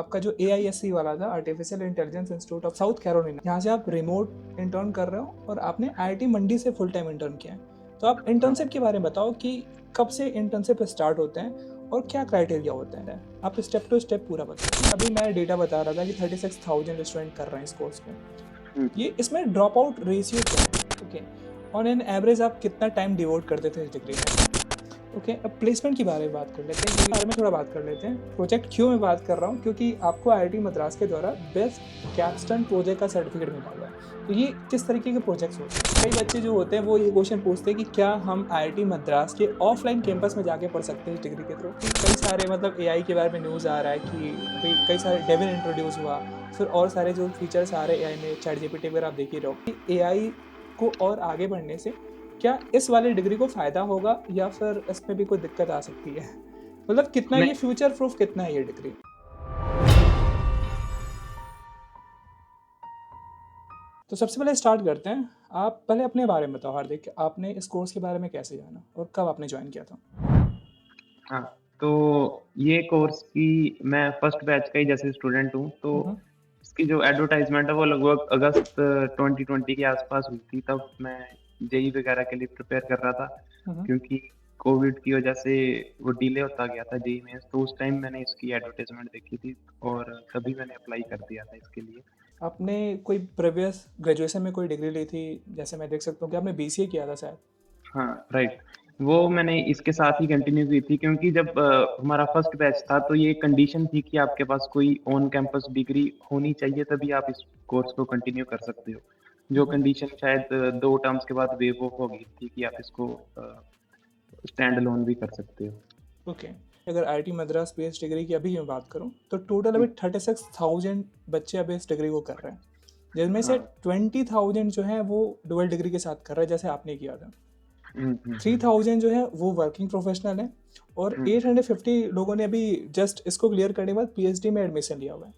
आपका जो AISC वाला था, artificial intelligence institute of south Carolina, यहाँ से आप रिमोट इंटर्न कर रहे हो और आपने IIT मंडी से फुल टाइम इंटर्न किया है। तो आप हाँ इंटर्नशिप के बारे में बताओ कि कब से इंटर्नशिप स्टार्ट होते हैं और क्या क्राइटेरिया होते हैं। आप स्टेप टू स्टेप पूरा बताओ। अभी मैं डेटा बता रहा था कि 36,000 स्टूडेंट कर रहे हैं इस कोर्स को। हम्म, ये इसमें ड्रॉप आउट रेशियो क्या है? ओके, ऑन एन एवरेज आप कितना टाइम डिवोट करते थे इस डिग्री में? ओके, अब प्लेसमेंट के बारे में बात कर लेते हैं, इसके बारे में थोड़ा बात कर लेते हैं। प्रोजेक्ट क्यों मैं बात कर रहा हूँ, क्योंकि आपको IIT मद्रास के द्वारा बेस्ट कैप्स्टन प्रोजेक्ट का सर्टिफिकेट मिला हुआ है। तो ये किस तरीके के प्रोजेक्ट्स होते हैं? कई बच्चे जो होते हैं वो ये क्वेश्चन पूछते हैं कि क्या हम IIT मद्रास के ऑफलाइन कैंपस में जाके पढ़ सकते हैं इस डिग्री के थ्रू? कई सारे मतलब AI के बारे में न्यूज़ आ रहा है कि अभी कई सारे डेविन इंट्रोड्यूस हुआ, फिर और सारे जो फीचर्स आ रहे हैं AI में, ChatGPT वगैरह आप देख ही रहो कि AI को और आगे बढ़ने से क्या इस वाली डिग्री को फ़ायदा होगा या फिर इसमें भी कोई दिक्कत आ सकती है? मतलब कितना ये नहीं फ्यूचर प्रूफ कितना है ये डिग्री? तो सबसे पहले स्टार्ट करते हैं। आप पहले अपने बारे में बताओ हार्दिक, आपने इस कोर्स के बारे में कैसे जाना और कब आपने ज्वाइन किया था? हाँ, तो ये कोर्स की मैं फर्स्ट बैच का ही जैसे स्टूडेंट हूँ, तो हम्म, इसकी जो एडवर्टाइजमेंट है वो लगभग अगस्त 2020 के आसपास हुई थी। तब मैं जेई वगैरह के लिए प्रिपेयर कर रहा था, हम्म। क्योंकि कोविड की वजह से वो डिले होता गया था जेई में। तो उस टाइम मैंने इसकी एडवर्टाइजमेंट देखी थी और तभी मैंने अप्लाई कर दिया था इसके लिए। आपने कोई प्रीवियस ग्रेजुएशन में कोई डिग्री ली थी? जैसे मैं देख सकता हूँ कि आपने BCA किया था शायद। हाँ, राइट। वो मैंने इसके साथ ही कंटिन्यू की थी, क्योंकि जब हमारा फर्स्ट बैच था तो ये कंडीशन थी कि आपके पास कोई ऑन कैंपस डिग्री होनी चाहिए, तभी आप इस कोर्स को कंटिन्यू कर सकते हो। जो हम्म, कंडीशन शायद 2 टर्म्स के बाद वेव ऑफ हो गई थी कि आप इसको स्टैंड अलोन भी कर सकते हो। ओके। अगर IIT मद्रास बेस्ड डिग्री की अभी मैं बात करूँ तो टोटल हुँ, अभी 36,000 बच्चे अभी इस डिग्री को कर रहे हैं, जिनमें से हाँ। 20,000 जो है वो डुअल डिग्री के साथ कर रहे हैं जैसे आपने किया था। हुँ, हुँ, हुँ, 3,000 जो है वो वर्किंग प्रोफेशनल है और हुँ। 850 लोगों ने अभी जस्ट इसको क्लियर करने के बाद PhD में एडमिशन लिया हुआ है।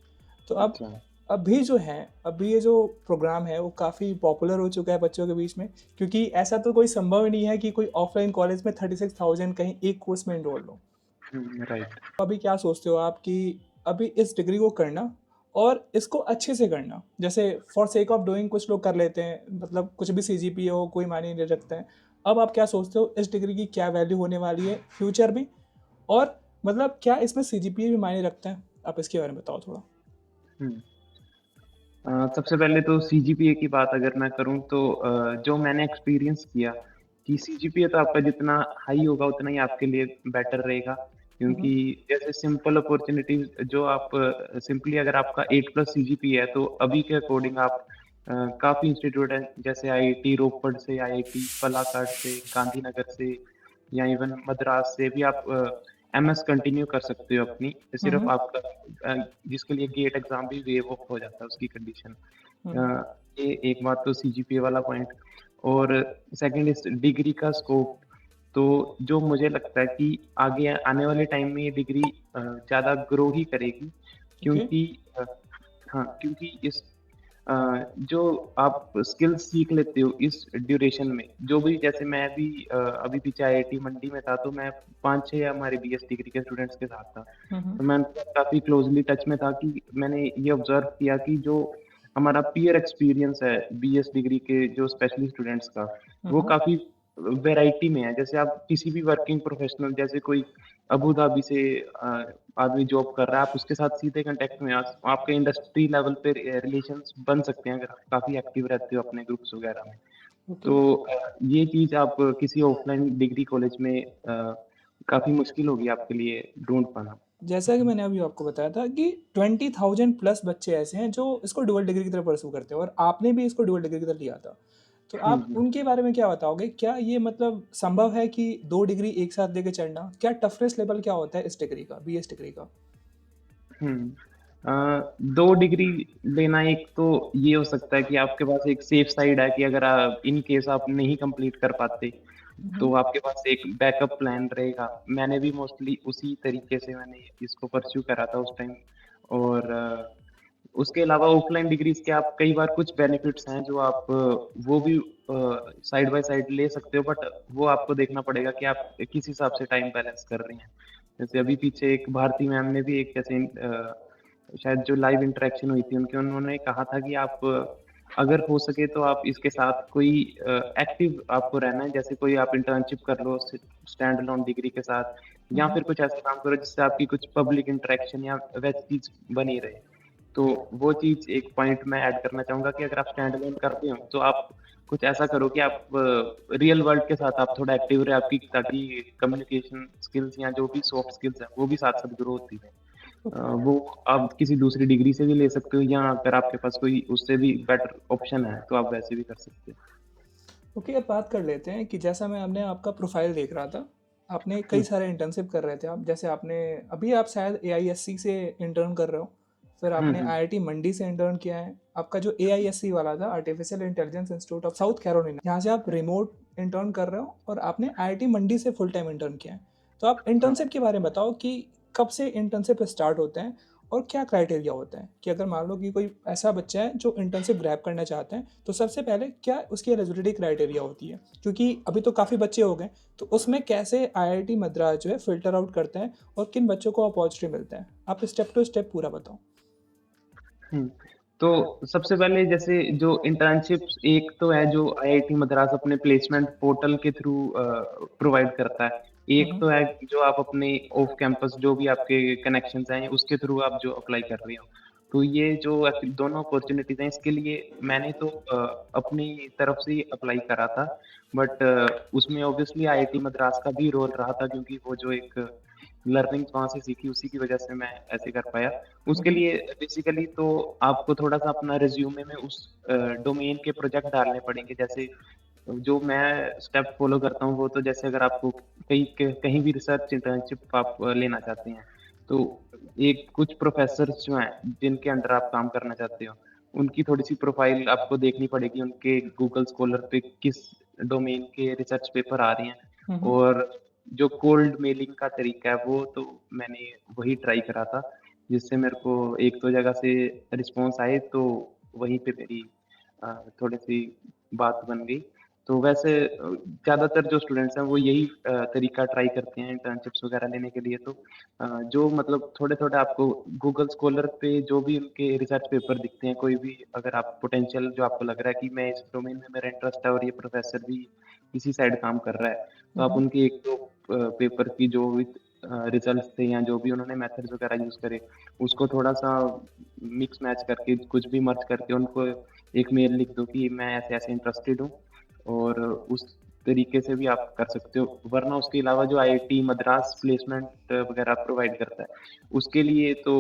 तो अब अच्छा। अभी जो है, अभी ये जो प्रोग्राम है वो काफ़ी पॉपुलर हो चुका है बच्चों के बीच में, क्योंकि ऐसा तो कोई संभव ही नहीं है कि कोई ऑफलाइन कॉलेज में 36,000 कहीं एक कोर्स में इनरोल हो। हुँ, राइट। अभी क्या सोचते हो आप कि अभी इस डिग्री को करना और इसको अच्छे से करना, जैसे फॉर सेक ऑफ डूइंग कुछ लोग कर लेते हैं, मतलब कुछ भी CGPA हो कोई मायने नहीं रखता है। अब आप क्या सोचते हो इस डिग्री की क्या वैल्यू होने वाली है फ्यूचर में, और मतलब क्या इसमें CGPA भी मायने रखता है? आप इसके बारे में बताओ थोड़ा। हुँ। सबसे पहले तो सीजीपीए की बात अगर मैं करूँ तो जो मैंने एक्सपीरियंस किया कि सीजीपीए तो आपका जितना हाई होगा उतना ही आपके लिए बेटर रहेगा, हम्म, क्योंकि जैसे सिंपल अपॉर्चुनिटीज जो आप सिंपली अगर आपका 8+ सीजीपीए है तो अभी के अकॉर्डिंग आप काफ़ी इंस्टीट्यूट हैं जैसे आईआईटी रोपड़ से, आईआईटी पलाकाड़ से, गांधीनगर से या इवन मद्रास से भी आप एमएस कंटिन्यू कर सकते हो अपनी। सिर्फ हम्म, आपका जिसके लिए गेट एग्जाम भी वेव ऑफ हो जाता है उसकी कंडीशन। हम्म। ये एक बात तो सीजीपीए वाला पॉइंट। और सेकंड इस डिग्री का स्कोप, तो जो मुझे लगता है कि आगे आने वाले टाइम में ये डिग्री ज़्यादा ग्रो ही करेगी, ओके। क्योंकि हाँ, क्योंकि इस अ, जो आप स्किल्स सीख लेते हो इस ड्यूरेशन में, जो भी जैसे मैं भी अभी पीछे आईआईटी मंडी में था, तो मैं 5-6 हमारे बीएस डिग्री के स्टूडेंट्स के साथ था। हम्म, तो मैं उनके साथ काफ़ी क्लोज़ली टच में था कि मैंने ये ऑब्ज़र्व किया कि जो हमारा पीयर एक्सपीरियंस है बीएस डिग्री के जो स्पेशली स्टूडेंट्स का, वो हम्म, काफ़ी वैरायटी में है। जैसे आप किसी भी वर्किंग प्रोफ़ेशनल, जैसे कोई अबू धाबी से आदमी जॉब कर रहा है, आप उसके साथ सीधे कॉन्टैक्ट में आपके इंडस्ट्री लेवल पे रिलेशंस बन सकते हैं अगर आप काफ़ी एक्टिव रहते हो अपने ग्रुप्स वगैरह में। ओके। तो ये चीज़ आप किसी ऑफलाइन डिग्री कॉलेज में काफ़ी मुश्किल होगी आपके लिए ढूँढ पाना। जैसा कि मैंने अभी आपको बताया था कि 20,000 प्लस बच्चे ऐसे हैं जो इसको डुअल डिग्री की तरफ परस्यू करते हैं और आपने भी इसको डुअल डिग्री की तरफ लिया था। तो हुँ, आप हुँ। उनके बारे में क्या बताओगे? क्या ये मतलब संभव है कि 2 डिग्री एक साथ लेके चलना? क्या टफनेस लेवल क्या होता है इस डिग्री का, BS डिग्री का? हुँ। 2 डिग्री लेना, एक तो ये हो सकता है कि आपके पास एक सेफ साइड है कि अगर इन केस आप नहीं कंप्लीट कर पाते, हुँ, तो आपके पास एक बैकअप प्लान रहेगा। मैंने भी मोस्टली उसी तरीके से मैंने इसको परस्यू करा था उस टाइम। और उसके अलावा ऑफलाइन डिग्रीज़ के आप कई बार कुछ बेनिफिट्स हैं जो आप वो भी साइड बाय साइड ले सकते हो, बट वो आपको देखना पड़ेगा कि आप किस हिसाब से टाइम बैलेंस कर रहे हैं। जैसे अभी पीछे एक भारती मैम ने भी एक ऐसे शायद जो लाइव इंटरेक्शन हुई थी उनकी, उन्होंने कहा था कि आप अगर हो सके तो आप इसके साथ कोई एक्टिव आपको रहना है, जैसे कोई आप इंटर्नशिप कर लो स्टैंड अलोन डिग्री के साथ, या हम्म। फिर कुछ ऐसा काम करो जिससे आपकी कुछ पब्लिक इंटरेक्शन या वैसी चीज़ बनी रहे। तो वो चीज़ एक पॉइंट मैं ऐड करना चाहूँगा कि अगर आप स्टैंड अलोन करते हो, तो आप कुछ ऐसा करो कि आप रियल वर्ल्ड के साथ आप थोड़ा एक्टिव रहे आपकी, ताकि कम्युनिकेशन स्किल्स या जो भी सॉफ्ट स्किल्स हैं, वो भी साथ-साथ ग्रो होती रहें। ओके। वो आप किसी दूसरी डिग्री से भी ले सकते हो, या अगर आपके पास कोई उससे भी बेटर ऑप्शन है, तो आप वैसे भी कर सकते हो। ओके, अब बात कर लेते हैं कि जैसा मैं आपने आपका प्रोफाइल देख रहा था, आपने कई हुँ, सारे इंटर्नशिप कर रहे थे आप, जैसे आपने अभी आप शायद एआईएससी से इंटर्न कर रहे हो, फिर हुँ, आपने हुँ, आईआईटी मंडी से इंटर्न किया है, आपका जो एआईएससी वाला था artificial intelligence institute of south Carolina, यहाँ से आप रिमोट इंटर्न कर रहे हो, और आपने आईआईटी मंडी से फुल टाइम इंटर्न किया है। तो आप हाँ। इंटर्नशिप के बारे में बताओ कि कब से इंटर्नशिप स्टार्ट होते हैं, और क्या क्राइटेरिया होता है कि अगर मान लो कि कोई ऐसा बच्चा है जो इंटर्नशिप ग्रैब करना चाहते हैं, तो सबसे पहले क्या उसकी एलिजिबिलिटी क्राइटेरिया होती है, क्योंकि अभी तो काफ़ी बच्चे हो गए, तो उसमें कैसे आईआईटी मद्रास जो है फिल्टर आउट करते हैं और किन बच्चों को अपॉर्चुनिटी मिलता है, आप स्टेप टू स्टेप पूरा बताओ। हुँ। तो सबसे पहले जैसे जो इंटर्नशिप्स, एक तो है जो आईआईटी मद्रास अपने प्लेसमेंट पोर्टल के थ्रू प्रोवाइड करता है। एक हम्म। तो है जो आप अपने ऑफ कैंपस जो भी आपके कनेक्शंस हैं, उसके थ्रू आप जो अप्लाई कर रहे हो। तो ये जो एक्चुअली दोनों अपॉर्च्युनिटीज़ हैं, इसके लिए मैंने तो अपनी तरफ से ही अप्लाई करा था। बट उसमें ऑब्वियसली आईआईटी मद्रास का भी रोल रहा था, क्योंकि वो जो एक लर्निंग वहाँ से सीखी, उसी की वजह से मैं ऐसे कर पाया। उसके हम्म। लिए बेसिकली तो आपको थोड़ा-सा अपना रिज़्यूमे में उस डोमेन के प्रोजेक्ट डालने पड़ेंगे। जैसे जो मैं स्टेप फ़ॉलो करता हूँ, वो तो जैसे अगर आपको कहीं भी रिसर्च इंटर्नशिप आप लेना चाहते हैं, तो एक कुछ प्रोफ़ेसर्स जो हैं, जिनके अंडर आप काम करना चाहते हो, उनकी थोड़ी-सी प्रोफ़ाइल आपको देखनी पड़ेगी। उनके गूगल स्कॉलर पे किस डोमेन के रिसर्च पेपर आ रहे हैं, हम्म। और जो कोल्ड मेलिंग का तरीका है, वो तो मैंने वही ट्राई करा था, जिससे मेरे को 1-2 जगह से रिस्पॉन्स आए, तो वहीं पे मेरी थोड़ी-सी बात बन गई। तो वैसे ज़्यादातर जो स्टूडेंट्स हैं वो यही तरीका ट्राई करते हैं इंटर्नशिप्स वगैरह लेने के लिए। तो जो मतलब थोड़े-थोड़े आपको गूगल स्कॉलर पे जो भी उनके रिसर्च पेपर दिखते हैं, कोई भी अगर आप पोटेंशियल जो आपको लग रहा है कि मैं इस डोमेन में मेरा इंटरेस्ट है और ये प्रोफ़ेसर भी इसी साइड काम कर रहा है, तो आप हम्म। उनकी 1-2 पेपर की जो भी रिजल्ट्स थे, या जो भी उन्होंने मेथड्स वगैरह यूज़ करे, उसको थोड़ा-सा मिक्स मैच करके, कुछ भी मर्ज करके उनको एक मेल लिख दो कि मैं ऐसे-ऐसे इंटरेस्टेड हूँ, और उस तरीके से भी आप कर सकते हो। वरना उसके अलावा जो आईआईटी मद्रास प्लेसमेंट वगैरह प्रोवाइड करता है, उसके लिए तो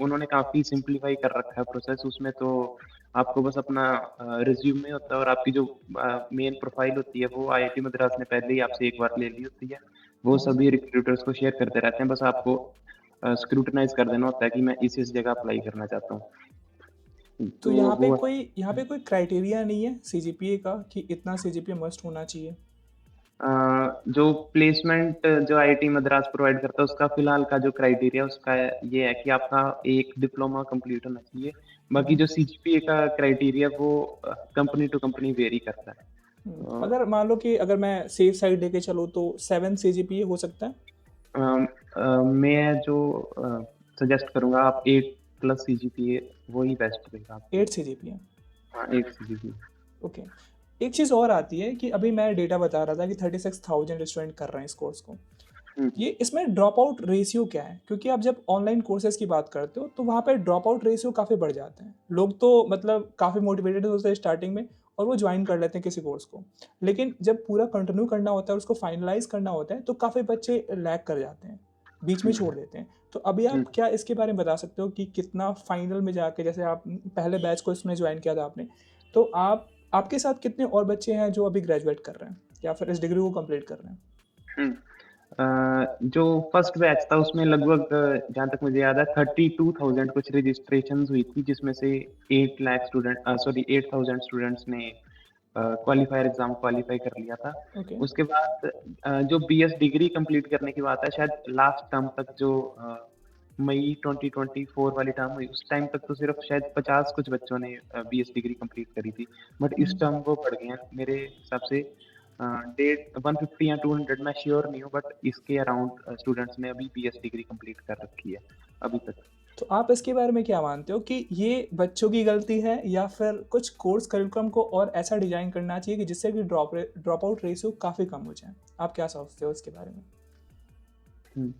उन्होंने काफ़ी सिम्प्लीफाई कर रखा है प्रोसेस। उसमें तो आपको बस अपना रिज़्यूमे होता है, और आपकी जो मेन प्रोफ़ाइल होती है, वो आईआईटी मद्रास ने पहले ही आपसे एक बार ले ली होती है। वो हम्म। सभी रिक्रूटर्स को शेयर करते रहते हैं, बस आपको स्क्रूटनाइज़ कर देना होता है कि मैं इस जगह अप्लाई करना चाहता हूँ। तो तो वो है। यहाँ पे कोई क्राइटेरिया नहीं है सीजीपीए का कि इतना सीजीपीए मस्ट होना चाहिए? जो प्लेसमेंट जो आईआईटी मद्रास प्रोवाइड करता है, उसका फ़िलहाल का जो क्राइटेरिया उसका ये है कि आपका एक डिप्लोमा कंप्लीट होना चाहिए। बाकी हम्म। जो सीजीपीए का क्राइटेरिया वो कंपनी टू कंपनी वेरी करता है। तो अ, अगर मान लो कि अगर मैं सेफ साइड लेके चलूँ तो 7 सीजीपीए हो सकता है? मैं जो सजेस्ट करूँगा, आप 8 प्लस सीजीपीए वो ही बेस्ट रहेगा आपके लिए। 8 सीजीपीए। हाँ, 8 सीजीपीए। ओके। एक चीज़ और आती है कि अभी मैं डेटा बता रहा था कि 36,000 स्टूडेंट कर रहे हैं इस कोर्स को। हुँ, ये इसमें ड्रॉप आउट रेशियो क्या है? क्योंकि आप जब ऑनलाइन कोर्सेज़ की बात करते हो तो वहाँ पे ड्रॉप आउट रेशियो काफ़ी बढ़ जाते हैं। लोग तो मतलब काफ़ी मोटिवेटेड होते हैं स्टार्टिंग में, और वो जॉइन कर लेते हैं किसी कोर्स को। लेकिन जब पूरा कंटिन्यू करना होता है और उसको फाइनलाइज़ करना होता है तो काफ़ी बच्चे लैग कर जाते हैं, बीच में हुँ, छोड़ देते हैं। तो अभी हुँ। आप क्या इसके बारे में बता सकते हो कि कितना फाइनल में जाके, जैसे आप पहले बैच को इसमें जॉइन किया था आपने, तो आप आपके साथ कितने और बच्चे हैं जो अभी ग्रेजुएट कर रहे हैं या फिर इस डिग्री को कंप्लीट कर रहे हैं? हुँ। जो फर्स्ट बैच था उसमें लगभग जहाँ तक मुझे याद है 32,000 कुछ रजिस्ट्रेशंस हुई थी, जिसमें से 8 लाख स्टूडेंट सॉरी 8,000 स्टूडेंट्स ने क्वालिफायर एग्ज़ाम क्वालिफ़ाई कर लिया था। ओके। उसके बाद जो बीएस डिग्री कंप्लीट करने की बात है, शायद लास्ट टर्म तक जो मई 2024 वाली टर्म हुई, उस टाइम तक तो सिर्फ़ शायद 50 कुछ बच्चों ने बीएस डिग्री कंप्लीट करी थी। बट इस हम्म। टर्म वो बढ़ गए हैं मेरे हिसाब से डेढ़ 150 या 200, मैं श्योर नहीं हूँ, बट इसके अराउंड स्टूडेंट्स ने अभी बीएस डिग्री कंप्लीट कर रखी है अभी तक। तो आप इसके बारे में क्या मानते हो कि ये बच्चों की गलती है या फिर कुछ कोर्स करिकुलम को और ऐसा डिजाइन करना चाहिए कि जिससे कि ड्रॉप आउट रेशियो काफ़ी कम हो जाए? आप क्या सोचते हो इसके बारे में? हुँ।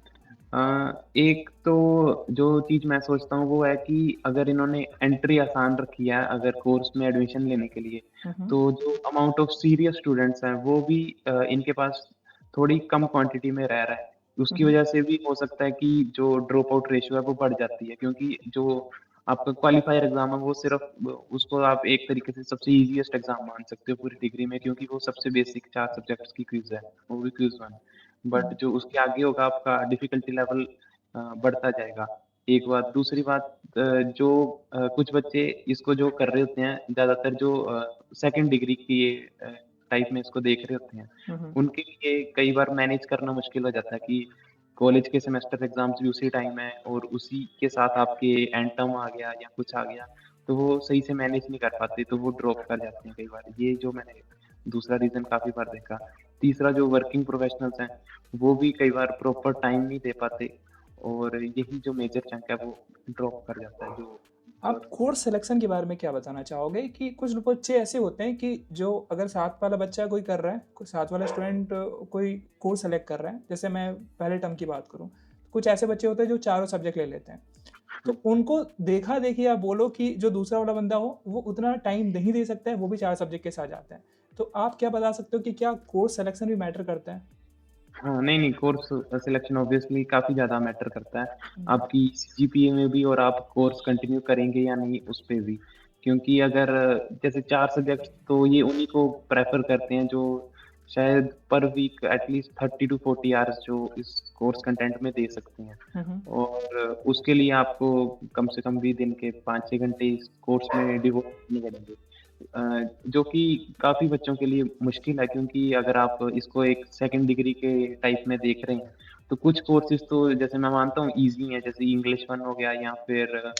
एक तो जो चीज़ मैं सोचता हूँ वो है कि अगर इन्होंने एंट्री आसान रखी है अगर कोर्स में एडमिशन लेने के लिए, हुँ, हुँ। तो जो अमाउंट ऑफ सीरियस स्टूडेंट्स हैं वो भी इनके पास थोड़ी कम क्वांटिटी में रह रहा है। हुँ, उसकी हुँ। वजह से भी हो सकता है कि जो ड्रॉप आउट रेशियो है वो बढ़ जाती है क्योंकि जो आपका क्वालिफायर एग्ज़ाम है वो सिर्फ़ उसको आप एक तरीके से सबसे ईज़ीएस्ट एग्ज़ाम मान सकते हो पूरी डिग्री में क्योंकि वो सबसे बेसिक 4 सब्जेक्ट्स की क्विज़ है, वो भी क्विज़ 1। बट हुँ, जो उसके आगे होगा आपका डिफ़िकल्टी लेवल बढ़ता जाएगा। एक बात, दूसरी बात जो कुछ बच्चे इसको जो कर रहे होते हैं ज़्यादातर जो सेकंड डिग्री की टाइप में इसको देख रहे होते हैं, हुँ, हुँ। उनके लिए कई बार मैनेज करना मुश्किल हो जाता है कि कॉलेज के सेमेस्टर एग्ज़ाम्स भी उसी टाइम है और उसी के साथ आपके एंड टर्म आ गया या कुछ आ गया, तो वो सही से मैनेज नहीं कर पाते, तो वो ड्रॉप कर जाते हैं कई बार। ये जो मैंने दूसरा रीज़न काफ़ी बार देखा। तीसरा जो वर्किंग प्रोफ़ेशनल्स हैं, वो भी कई बार प्रॉपर टाइम नहीं दे पाते और यही जो मेजर चंक है वो ड्रॉप कर जाता है जो आप कोर्स सिलेक्शन के बारे में क्या बताना चाहोगे कि कुछ बच्चे ऐसे होते हैं कि जो अगर साथ वाला बच्चा कोई कर रहा है, कोई साथ वाला स्टूडेंट कोई कोर्स सेलेक्ट कर रहा है, जैसे मैं पहले टर्म की बात करूँ, कुछ ऐसे बच्चे होते हैं जो चारों सब्जेक्ट ले लेते हैं। तो उनको देखा-देखी आप बोलो कि जो दूसरा वाला बंदा हो, वो उतना टाइम नहीं दे सकता है, वो भी 4 सब्जेक्ट के साथ जाता है। तो आप क्या बता सकते हो कि क्या कोर्स सिलेक्शन भी मैटर करता है? हाँ, नहीं, कोर्स सिलेक्शन ऑब्वियसली काफ़ी ज़्यादा मैटर करता है, हुँ, आपकी सीजीपीए में भी और आप कोर्स कंटिन्यू करेंगे या नहीं उस पे भी। क्योंकि अगर जैसे 4 सब्जेक्ट्स तो ये उन्हीं को प्रेफ़र करते हैं जो शायद पर वीक एटलीस्ट 30 टू 40 आवर्स जो इस कोर्स कंटेंट में दे सकते हैं। हुँ, हुँ। और उसके लिए आपको कम से कम भी दिन के 5-6 घंटे इस कोर्स में डिवोट करने पड़ेंगे। जो कि काफ़ी बच्चों के लिए मुश्किल है क्योंकि अगर आप इसको एक सेकंड डिग्री के टाइप में देख रहे हैं, तो कुछ कोर्सेज़ तो जैसे मैं मानता हूँ ईज़ी हैं, जैसे इंग्लिश 1 हो गया या फिर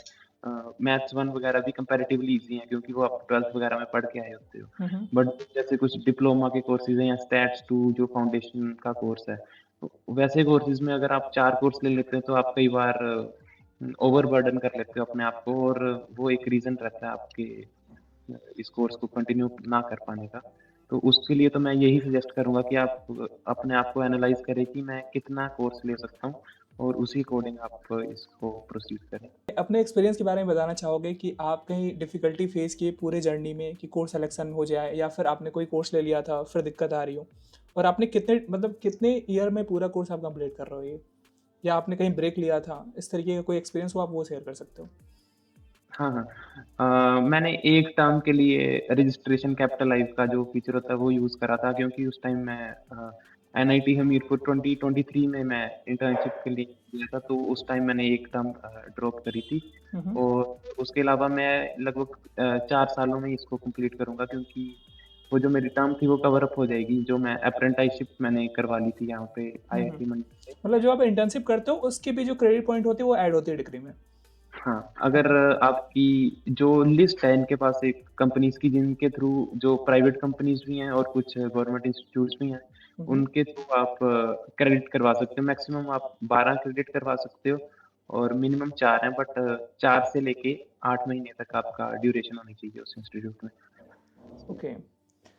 मैथ्स 1 वगैरह भी कंपैरेटिवली ईज़ी हैं क्योंकि वो आप 12th वगैरह में पढ़ के आए होते हो। हुँ, हुँ। बट जैसे कुछ डिप्लोमा के कोर्सेज़ हैं या स्टैट्स 2 जो फाउंडेशन का कोर्स है, तो वैसे कोर्सेज़ में अगर आप 4 कोर्स ले लेते हैं तो आप कई बार ओवरबर्डन कर लेते हो अपने आप को और वो एक रीज़न रहता है आपके इस कोर्स को कंटिन्यू ना कर पाने का। तो उसके लिए तो मैं यही सजेस्ट करूँगा कि आप अपने आप को एनालाइज़ करें कि मैं कितना कोर्स ले सकता हूँ और उसी अकॉर्डिंग आप इसको प्रोसीड करें। अपने एक्सपीरियंस के बारे में बताना चाहोगे कि आप कहीं डिफ़िकल्टी फ़ेस किए पूरे जर्नी में कि कोर्स सिलेक्शन हो जाए या फिर आपने कोई कोर्स ले लिया था, फिर दिक्कत आ रही हो? और आपने कितने मतलब कितने ईयर में पूरा कोर्स आप कंप्लीट कर रहे हो ये? या आपने कहीं ब्रेक लिया था? इस तरीके का कोई एक्सपीरियंस हो आप वो शेयर कर सकते हो। हाँ, हाँ। मैंने एक टर्म के लिए रजिस्ट्रेशन कैपिटलाइज़ का जो फीचर होता है वो यूज़ करा था क्योंकि उस टाइम मैं एनआईटी हमीरपुर 2023 में मैं इंटर्नशिप के लिए गया था, तो उस टाइम मैंने एक टर्म ड्रॉप करी थी हुँ, हुँ। और उसके अलावा मैं लगभग 4 सालों में इसको कंप्लीट करूँगा क्योंकि वो जो मेरी टर्म थी वो कवर अप हो जाएगी, जो मैं अप्रेंटिसशिप मैंने करवा ली थी यहाँ पे हुँ, हुँ। आईआईटी मंडी से। मतलब जो आप इंटर्नशिप करते हो उसके भी जो क्रेडिट पॉइंट होते हैं वो ऐड होते हैं डिग्री में। हाँ, हुँ, अगर हुँ। आपकी जो लिस्ट है इनके पास एक कंपनीज़ की जिनके थ्रू जो प्राइवेट कंपनीज़ भी हैं और कुछ गवर्नमेंट इंस्टीट्यूट्स भी हैं, हुँ, हुँ। उनके थ्रू आप क्रेडिट करवा सकते हो। मैक्सिमम आप 12 क्रेडिट करवा सकते हो और मिनिमम 4 हैं बट 4 से लेके 8 महीने तक आपका ड्यूरेशन होनी चाहिए उस इंस्टीट्यूट में। ओके।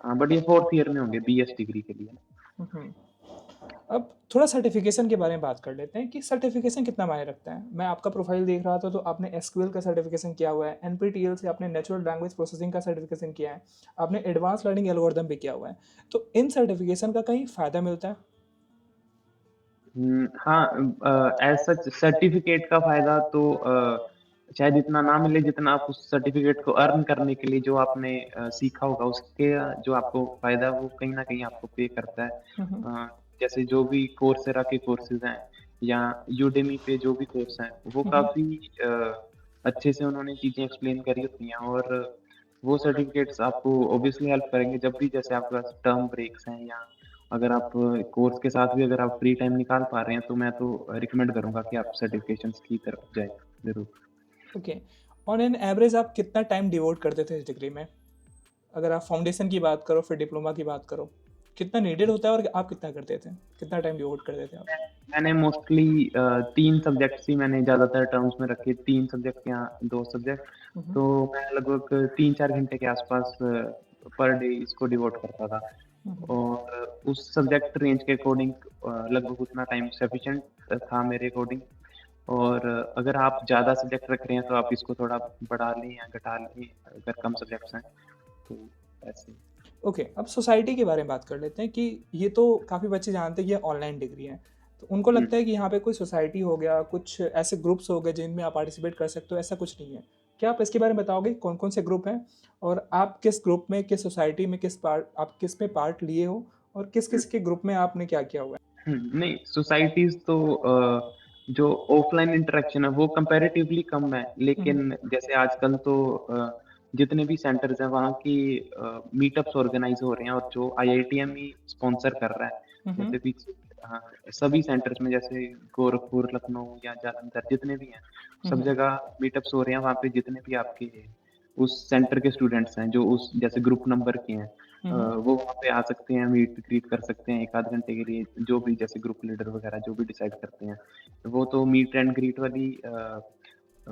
हाँ, बट ये 4th ईयर में होंगे बीएस डिग्री के लिए। हुँ, हुँ। अब थोड़ा सर्टिफ़िकेशन के बारे में बात कर लेते हैं कि सर्टिफ़िकेशन कितना मायने रखता है? मैं आपका प्रोफ़ाइल देख रहा था तो आपने एसक्यूएल का सर्टिफ़िकेशन किया हुआ है, एनपीटीईएल से आपने नेचुरल लैंग्वेज प्रोसेसिंग का सर्टिफ़िकेशन किया है, आपने एडवांस लर्निंग एल्गोरिदम भी किया हुआ है। तो इन सर्टिफ़िकेशन का कहीं फ़ायदा मिलता है? हाँ, एज़ सच सर्टिफ़िकेट का फ़ायदा तो शायद इतना ना मिले जितना आप उस सर्टिफ़िकेट को अर्न करने के लिए जो आपने सीखा होगा उसके जो आपको फ़ायदा वो कहीं न कहीं आपको पे करता है। हुँ, हुँ। जैसे जो भी कोर्सेरा के कोर्सेज़ हैं या यूडेमी पे जो भी कोर्स हैं, वो हुँ, हुँ। काफ़ी अच्छे से उन्होंने चीज़ें एक्सप्लेन करी होती हैं और वो सर्टिफ़िकेट्स आपको ऑब्वियसली हेल्प करेंगे जब भी जैसे आपके पास टर्म ब्रेक्स हैं या अगर आप कोर्स के साथ भी अगर आप फ्री टाइम निकाल पा रहे हैं, तो मैं तो रिकमेंड करूँगा कि आप सर्टिफ़िकेशंस की तरफ जाएँ, ज़रूर। ओके। ऑन एन एवरेज आप कितना टाइम डिवोट करते थे इस डिग्री में? अगर आप फाउंडेशन की बात करो, फिर डिप्लोमा की बात करो। कितना नीडेड होता है और आप कितना करते थे? कितना टाइम डिवोट करते थे आप? मैंने मोस्टली 3 सब्जेक्ट्स ही मैंने ज़्यादातर टर्म्स में रखे, 3 सब्जेक्ट या 2 सब्जेक्ट। हुँ, हुँ। तो मैं लगभग 3-4 घंटे के आसपास पर डे इसको डिवोट करता था। हुँ, हुँ। और उस सब्जेक्ट रेंज के अकॉर्डिंग लगभग उतना टाइम सफिशिएंट था मेरे अकॉर्डिंग। और अगर आप ज़्यादा सब्जेक्ट रख रहे हैं तो आप इसको थोड़ा बढ़ा लें या घटा लें, अगर कम सब्जेक्ट्स हैं तो ऐसे। ओके, अब सोसाइटी के बारे में बात कर लेते हैं कि ये तो काफ़ी बच्चे जानते हैं कि ये ऑनलाइन डिग्री है। तो उनको हुँ। लगता है कि यहाँ पे कोई सोसाइटी हो गया, कुछ ऐसे ग्रुप्स हो गए जिनमें आप पार्टिसिपेट कर सकते हो, ऐसा कुछ नहीं है। क्या आप इसके बारे में बताओगे कौन-कौन से ग्रुप हैं? और आप किस ग्रुप में, किस सोसाइटी में आप किस में पार्ट लिए हो और किस-किस के ग्रुप में आपने क्या किया हुआ है? नहीं, सोसाइटीज़ तो जो ऑफ़लाइन इंटरेक्शन है वो कंपैरेटिवली कम है, हुँ, हुँ। लेकिन जैसे आजकल तो जितने भी सेंटर्स हैं वहाँ की मीटअप्स ऑर्गेनाइज़ हो रहे हैं और जो आईआईटीएम ही स्पॉन्सर कर रहा है। हुँ, हुँ। जैसे पीछे हाँ, सभी सेंटर्स में जैसे गोरखपुर, लखनऊ या जालंधर जितने भी हैं, हुँ, सब हुँ। जगह मीटअप्स हो रहे हैं, वहाँ पे जितने भी आपके उस सेंटर के स्टूडेंट्स हैं, जो उस जैसे ग्रुप नंबर के हैं, हुँ, हुँ। वो वहाँ पे आ सकते हैं, मीट ग्रीट कर सकते हैं 1 आध घंटे के लिए, जो भी जैसे ग्रुप लीडर वगैरह जो भी डिसाइड करते हैं। वो तो मीट एंड ग्रीट वाली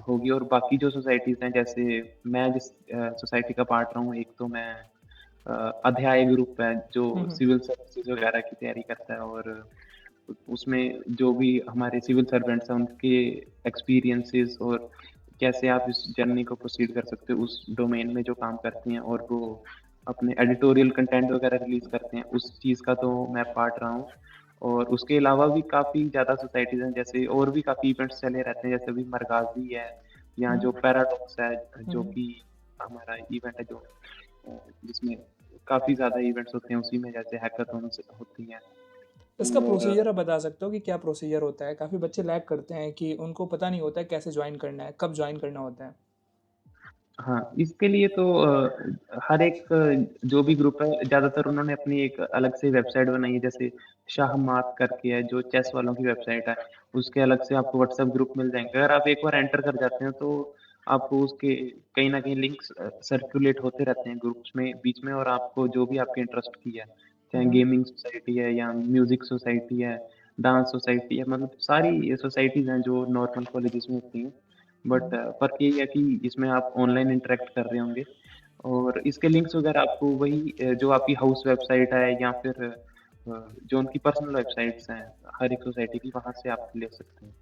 होगी। और बाकी जो सोसाइटीज़ हैं, जैसे मैं जिस सोसाइटी का पार्ट रहा हूँ, एक तो मैं अध्याय ग्रुप है, जो हुँ, हुँ। सिविल सर्विसेज़ वगैरह की तैयारी करता है। और उसमें जो भी हमारे सिविल सर्वेंट्स हैं, उनके एक्सपीरियंसेस और कैसे आप इस जर्नी को प्रोसीड कर सकते हो, उस डोमेन में जो काम करते हैं और वो अपने एडिटोरियल कंटेंट वगैरह रिलीज़ करते हैं, उस चीज़ का तो मैं पार्ट रहा हूँ। और उसके अलावा भी काफ़ी ज़्यादा सोसाइटीज़ हैं, जैसे और भी काफ़ी इवेंट्स चले रहते हैं, जैसे अभी मरगाज़ी है या हुँ, जो पैराडॉक्स है, हुँ, जो हुँ। कि हमारा इवेंट है, जो जिसमें काफ़ी ज़्यादा इवेंट्स होते हैं, उसी में जैसे हैकाथॉन्स होती हैं। इसका और प्रोसीजर आप बता सकते हो कि क्या प्रोसीजर होता है? काफ़ी बच्चे लैग करते हैं कि उनको पता नहीं होता है कैसे जॉइन करना है, कब जॉइन करना होता है। हाँ, इसके लिए तो हर एक जो भी ग्रुप है, ज़्यादातर उन्होंने अपनी एक अलग से वेबसाइट बनाई है, जैसे शाहमात करके है, जो चेस वालों की वेबसाइट है, उसके अलग से आपको व्हाट्सएप ग्रुप मिल जाएँगे। अगर आप एक बार एंटर कर जाते हैं, तो आपको उसके कहीं न कहीं लिंक्स सर्कुलेट होते रहते हैं ग्रुप्स में बीच में। और आपको जो भी आपके इंटरेस्ट की है, हुँ, चाहे हुँ। गेमिंग सोसाइटी है या म्यूज़िक सोसाइटी है, डांस सोसाइटी है, मतलब सारी सोसाइटीज़ हैं जो नॉर्मल कॉलेजेस में होती हैं। हुँ, बट हुँ। फ़र्क यही है कि इसमें आप ऑनलाइन इंटरैक्ट कर रहे होंगे। और इसके लिंक्स वगैरह आपको वही जो आपकी हाउस वेबसाइट है या फिर जो उनकी पर्सनल वेबसाइट्स हैं, हर एक सोसाइटी की, वहाँ से आप ले सकते हैं।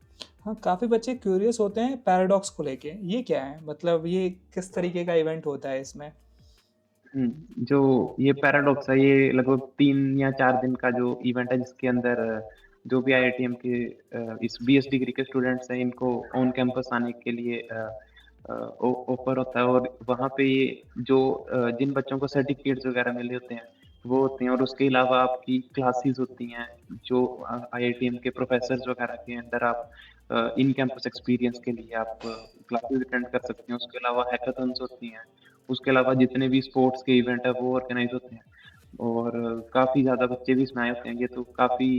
हाँ, काफ़ी बच्चे क्यूरियस होते हैं पैराडॉक्स को लेके। ये क्या है? मतलब ये किस तरीके का इवेंट होता है इसमें? हुँ, जो ये पैराडॉक्स है, ये लगभग 3 या 4 दिन का जो इवेंट है, जिसके अंदर जो भी आईआईटीएम के इस बीएस डिग्री के स्टूडेंट्स हैं, इनको ऑन कैंपस आने के लिए ऑफर होता है। और वहाँ पे ये जो जिन बच्चों को सर्टिफिकेट्स वगैरह मिले होते हैं, वो होते हैं। और उसके अलावा आपकी क्लासेस होती हैं, जो आईआईटीएम के प्रोफेसर्स वगैरह के अंडर आप इन कैंपस एक्सपीरियंस के लिए आप क्लासेस अटेंड कर सकते हैं। उसके अलावा हैकाथॉन्स होती हैं। उसके अलावा जितने भी स्पोर्ट्स के इवेंट है, वो ऑर्गेनाइज़ होते हैं। और काफ़ी ज़्यादा बच्चे भी इसमें आए होते हैं। ये तो काफ़ी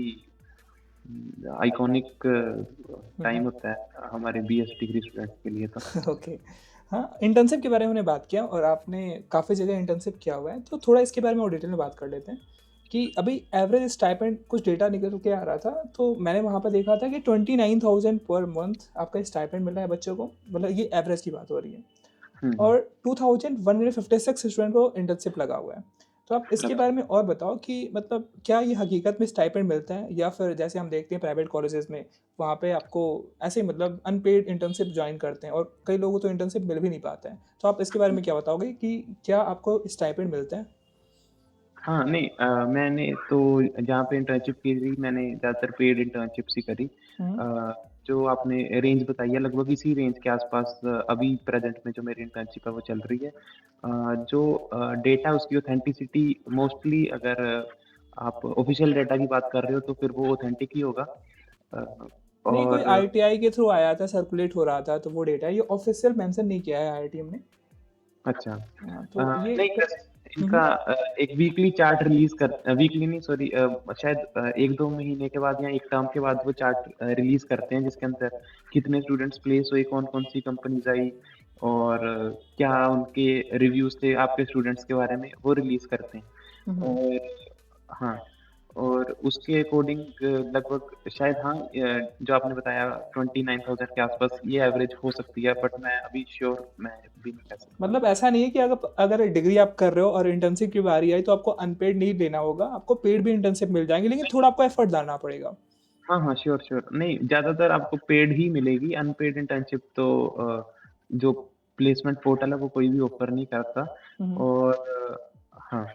आइकॉनिक हुँ, टाइम हुँ। होता है हमारे बीएस डिग्री स्टूडेंट्स के लिए तो। ओके। हाँ, इंटर्नशिप के बारे में हमने बात किया और आपने काफ़ी जगह इंटर्नशिप किया हुआ है, तो थोड़ा इसके बारे में और डिटेल में बात कर लेते हैं कि अभी एवरेज स्टाइपेंड कुछ डेटा निकल के आ रहा था, तो मैंने वहाँ पर देखा था कि 29,000 पर मंथ आपका स्टाइपेंड मिल रहा है बच्चों को, मतलब ये एवरेज की बात हो रही है। हुँ, और 2156 स्टूडेंट को इंटर्नशिप लगा हुआ है। तो आप इसके लगा। बारे में और बताओ कि मतलब क्या ये हकीकत में स्टाइपेंड मिलता है या फिर जैसे हम देखते हैं प्राइवेट कॉलेजेस में, वहाँ पे आपको ऐसे ही मतलब अनपेड इंटर्नशिप जॉइन करते हैं और कई लोगों को तो इंटर्नशिप मिल भी नहीं पाता है। तो आप इसके बारे में क्या बताओगे कि क्या आपको स्टाइपेंड मिलता है? हाँ, नहीं मैंने तो जहाँ पे इंटर्नशिप की थी, मैंने ज़्यादातर पेड इंटर्नशिप्स ही करी। हुँ, जो आपने रेंज बताई है, लगभग इसी रेंज के आसपास अभी प्रेज़ेंट में जो मेरी इंटर्नशिप है वो चल रही है। जो डेटा उसकी ऑथेंटिसिटी मोस्टली, अगर आप ऑफ़िशियल डेटा की बात कर रहे हो, तो फिर वो ऑथेंटिक ही होगा। अ, नहीं कोई और आईटीआई के थ्रू आया था, सर्कुलेट हो रहा था, तो वो डेटा ये ऑफ़िशियल मेंशन नहीं किया है आईआईटीएम ने। अच्छा। हाँ, तो ये नहीं, क्या हुँ, इनका हुँ। एक वीकली चार्ट रिलीज़ वीकली नहीं, सॉरी, शायद 1-2 महीने के बाद या 1 टर्म के बाद वो चार्ट रिलीज़ करते हैं, जिसके अंदर कितने स्टूडेंट्स प्लेस हुए, कौन-कौन सी कंपनीज़ आई और क्या उनके रिव्यूज़ थे आपके स्टूडेंट्स के बारे में, वो रिलीज़ करते हैं। हुँ, हुँ। और हाँ, और उसके अकॉर्डिंग लगभग शायद हाँ जो आपने बताया 29,000 के आसपास ये एवरेज हो सकती है, बट मैं अभी श्योर मैं भी नहीं कह सकता। मतलब ऐसा नहीं है कि अगर अगर डिग्री आप कर रहे हो और इंटर्नशिप की बारी आई तो आपको अनपेड नहीं लेना होगा, आपको पेड भी इंटर्नशिप मिल जाएंगे, लेकिन थोड़ा आपको एफर्ट डालना पड़ेगा। हाँ, हाँ, श्योर, श्योर। नहीं, ज़्यादातर आपको पेड ही मिलेगी, अनपेड इंटर्नशिप तो जो प्लेसमेंट पोर्टल है वो कोई भी ऑफ़र नहीं करता हम्म। और हाँ,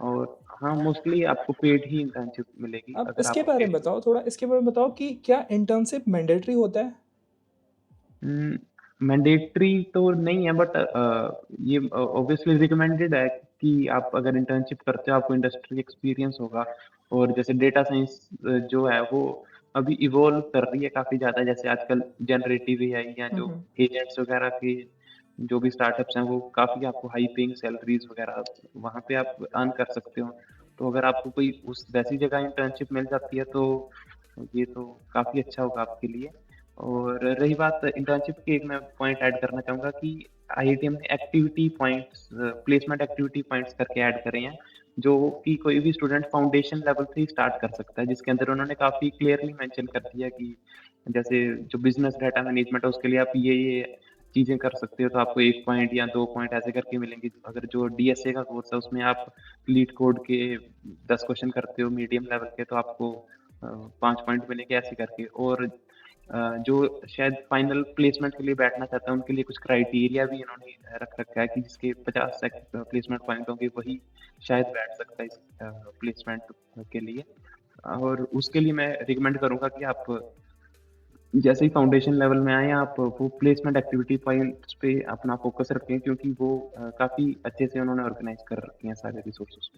और हाँ, मोस्टली आपको पेड ही इंटर्नशिप मिलेगी अब अगर इसके बारे आपके में बताओ, थोड़ा इसके बारे में बताओ कि क्या इंटर्नशिप मैंडेटरी होता है? मैंडेटरी तो नहीं है बट ये ऑब्वियसली रिकमेंडेड है कि आप अगर इंटर्नशिप करते हो आपको इंडस्ट्री एक्सपीरियंस होगा और जैसे डेटा साइंस जो है वो अभी इवॉल्व कर रही है काफ़ी ज़्यादा जैसे आजकल जनरेटिव एआई या जो हम्म। एजेंट्स वगैरह के जो भी स्टार्टअप्स हैं वो काफ़ी आपको हाई पेइंग सैलरीज वगैरह वहाँ पे आप अर्न कर सकते हो तो अगर आपको कोई उस वैसी जगह इंटर्नशिप मिल जाती है तो ये तो काफ़ी अच्छा होगा आपके लिए और रही बात इंटर्नशिप की एक मैं पॉइंट ऐड करना चाहूँगा कि आईआईटीएम ने activity points placement activity points करके ऐड करे हैं, जो कि कोई भी स्टूडेंट फाउंडेशन लेवल से ही स्टार्ट कर सकता है, जिसके अंदर उन्होंने काफ़ी क्लियरली मेंशन कर दिया कि जैसे जो बिज़नेस डाटा मैनेजमेंट है उसके लिए आप ये चीज़ें कर सकते हो, तो आपको 1 पॉइंट या 2 पॉइंट ऐसे करके मिलेंगे। अगर जो डीएसए का कोर्स है उसमें आप लीड कोड के 10 क्वेश्चन करते हो मीडियम लेवल के तो आपको 5 पॉइंट मिलेंगे ऐसे करके और जो शायद फाइनल प्लेसमेंट के लिए बैठना चाहता है उनके लिए कुछ क्राइटेरिया भी इन्होंने रख रखा है कि जिसके 50 प्लेसमेंट पॉइंट होंगे वही शायद बैठ सकता है इस प्लेसमेंट के लिए और उसके लिए मैं रिकमेंड करूंगा कि आप जैसे ही फाउंडेशन लेवल में आए आप वो प्लेसमेंट एक्टिविटी पॉइंट्स पे अपना फोकस रखें क्योंकि वो काफ़ी अच्छे से उन्होंने ऑर्गेनाइज कर रखे हैं सारे रिसोर्सेज।